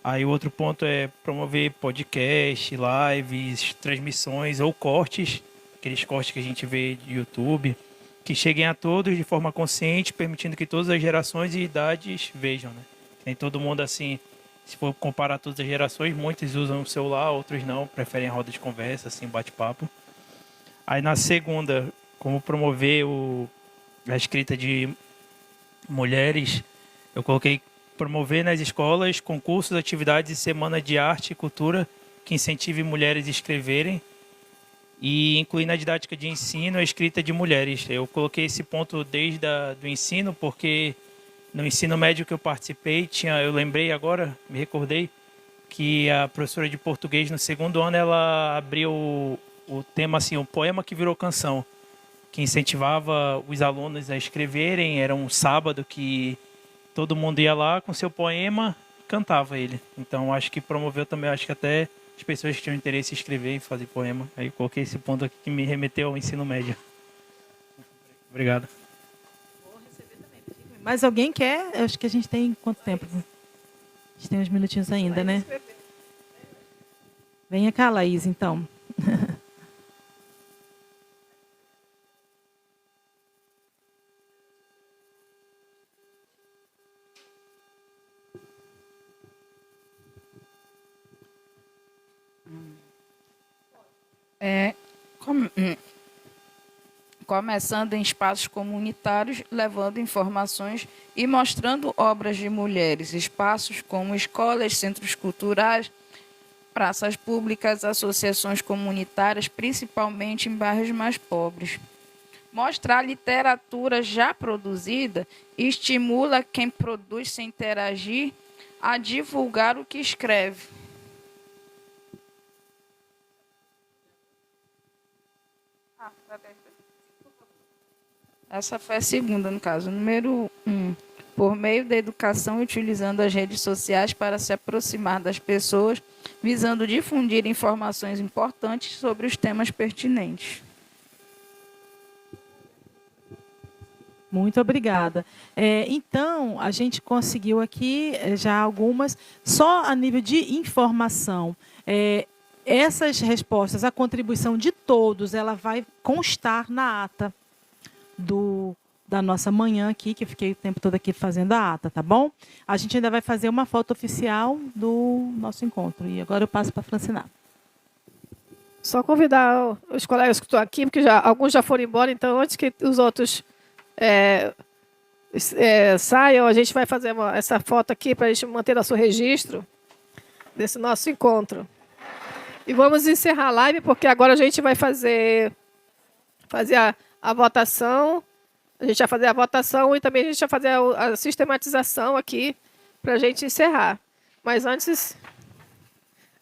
Aí o outro ponto é promover podcast, lives, transmissões ou cortes, aqueles cortes que a gente vê de YouTube, que cheguem a todos de forma consciente, permitindo que todas as gerações e idades vejam, né? Nem todo mundo, assim, se for comparar todas as gerações, muitos usam o celular, outros não, preferem a roda de conversa, assim, bate-papo. Aí na segunda, como promover a escrita de mulheres, eu coloquei promover nas escolas concursos, atividades e semana de arte e cultura que incentive mulheres a escreverem e incluir na didática de ensino a escrita de mulheres. Eu coloquei esse ponto desde do ensino, porque no ensino médio que eu participei, eu lembrei agora, me recordei, que a professora de português no 2º ano, ela abriu o tema assim, o poema que virou canção, que incentivava os alunos a escreverem. Era um sábado que todo mundo ia lá com seu poema e cantava ele. Então acho que promoveu também, acho que até as pessoas que tinham interesse em escrever e fazer poema. Aí eu coloquei esse ponto aqui que me remeteu ao ensino médio. Obrigado. Mais alguém quer? Eu acho que a gente tem quanto tempo? A gente tem uns minutinhos ainda, né? Venha cá, Laís, então. Começando em espaços comunitários, levando informações e mostrando obras de mulheres, espaços como escolas, centros culturais, praças públicas, associações comunitárias, principalmente em bairros mais pobres. Mostrar literatura já produzida estimula quem produz sem interagir a divulgar o que escreve. Essa foi a segunda, no caso. Número 1. Por meio da educação, utilizando as redes sociais para se aproximar das pessoas, visando difundir informações importantes sobre os temas pertinentes. Muito obrigada. Então, a gente conseguiu aqui já algumas, só a nível de informação. Essas respostas, a contribuição de todos, ela vai constar na ata da nossa manhã aqui, que eu fiquei o tempo todo aqui fazendo a ata, tá bom? A gente ainda vai fazer uma foto oficial do nosso encontro. E agora eu passo para a Francina. Só convidar os colegas que estão aqui, porque alguns já foram embora, então antes que os outros saiam, a gente vai fazer essa foto aqui para a gente manter nosso registro desse nosso encontro. E vamos encerrar a live, porque agora a gente vai fazer a votação. A gente vai fazer a votação e também a gente vai fazer a sistematização aqui para a gente encerrar. Mas antes,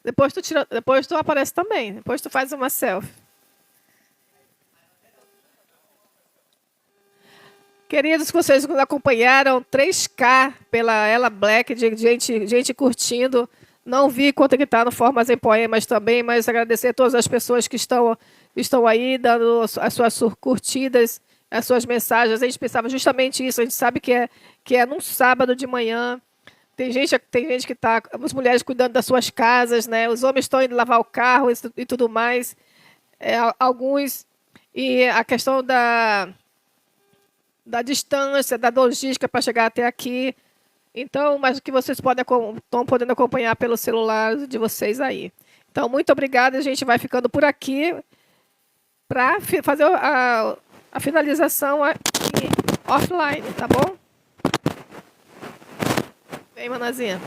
depois tu aparece também. Depois tu faz uma selfie. Queridos, que vocês nos acompanharam, 3K pela Ela Black, de gente curtindo. Não vi quanto que está no Formas em Poemas também, mas agradecer a todas as pessoas que estão aí, dando as suas curtidas, as suas mensagens. A gente pensava justamente isso. A gente sabe que é num sábado de manhã. Tem gente que está, as mulheres cuidando das suas casas, né? Os homens estão indo lavar o carro e tudo mais. Alguns. E a questão da distância, da logística para chegar até aqui. Então, mas o que vocês estão podendo acompanhar pelo celular de vocês aí. Então, muito obrigada. A gente vai ficando por aqui para fazer a finalização aqui, offline, tá bom? Vem, Manazinha.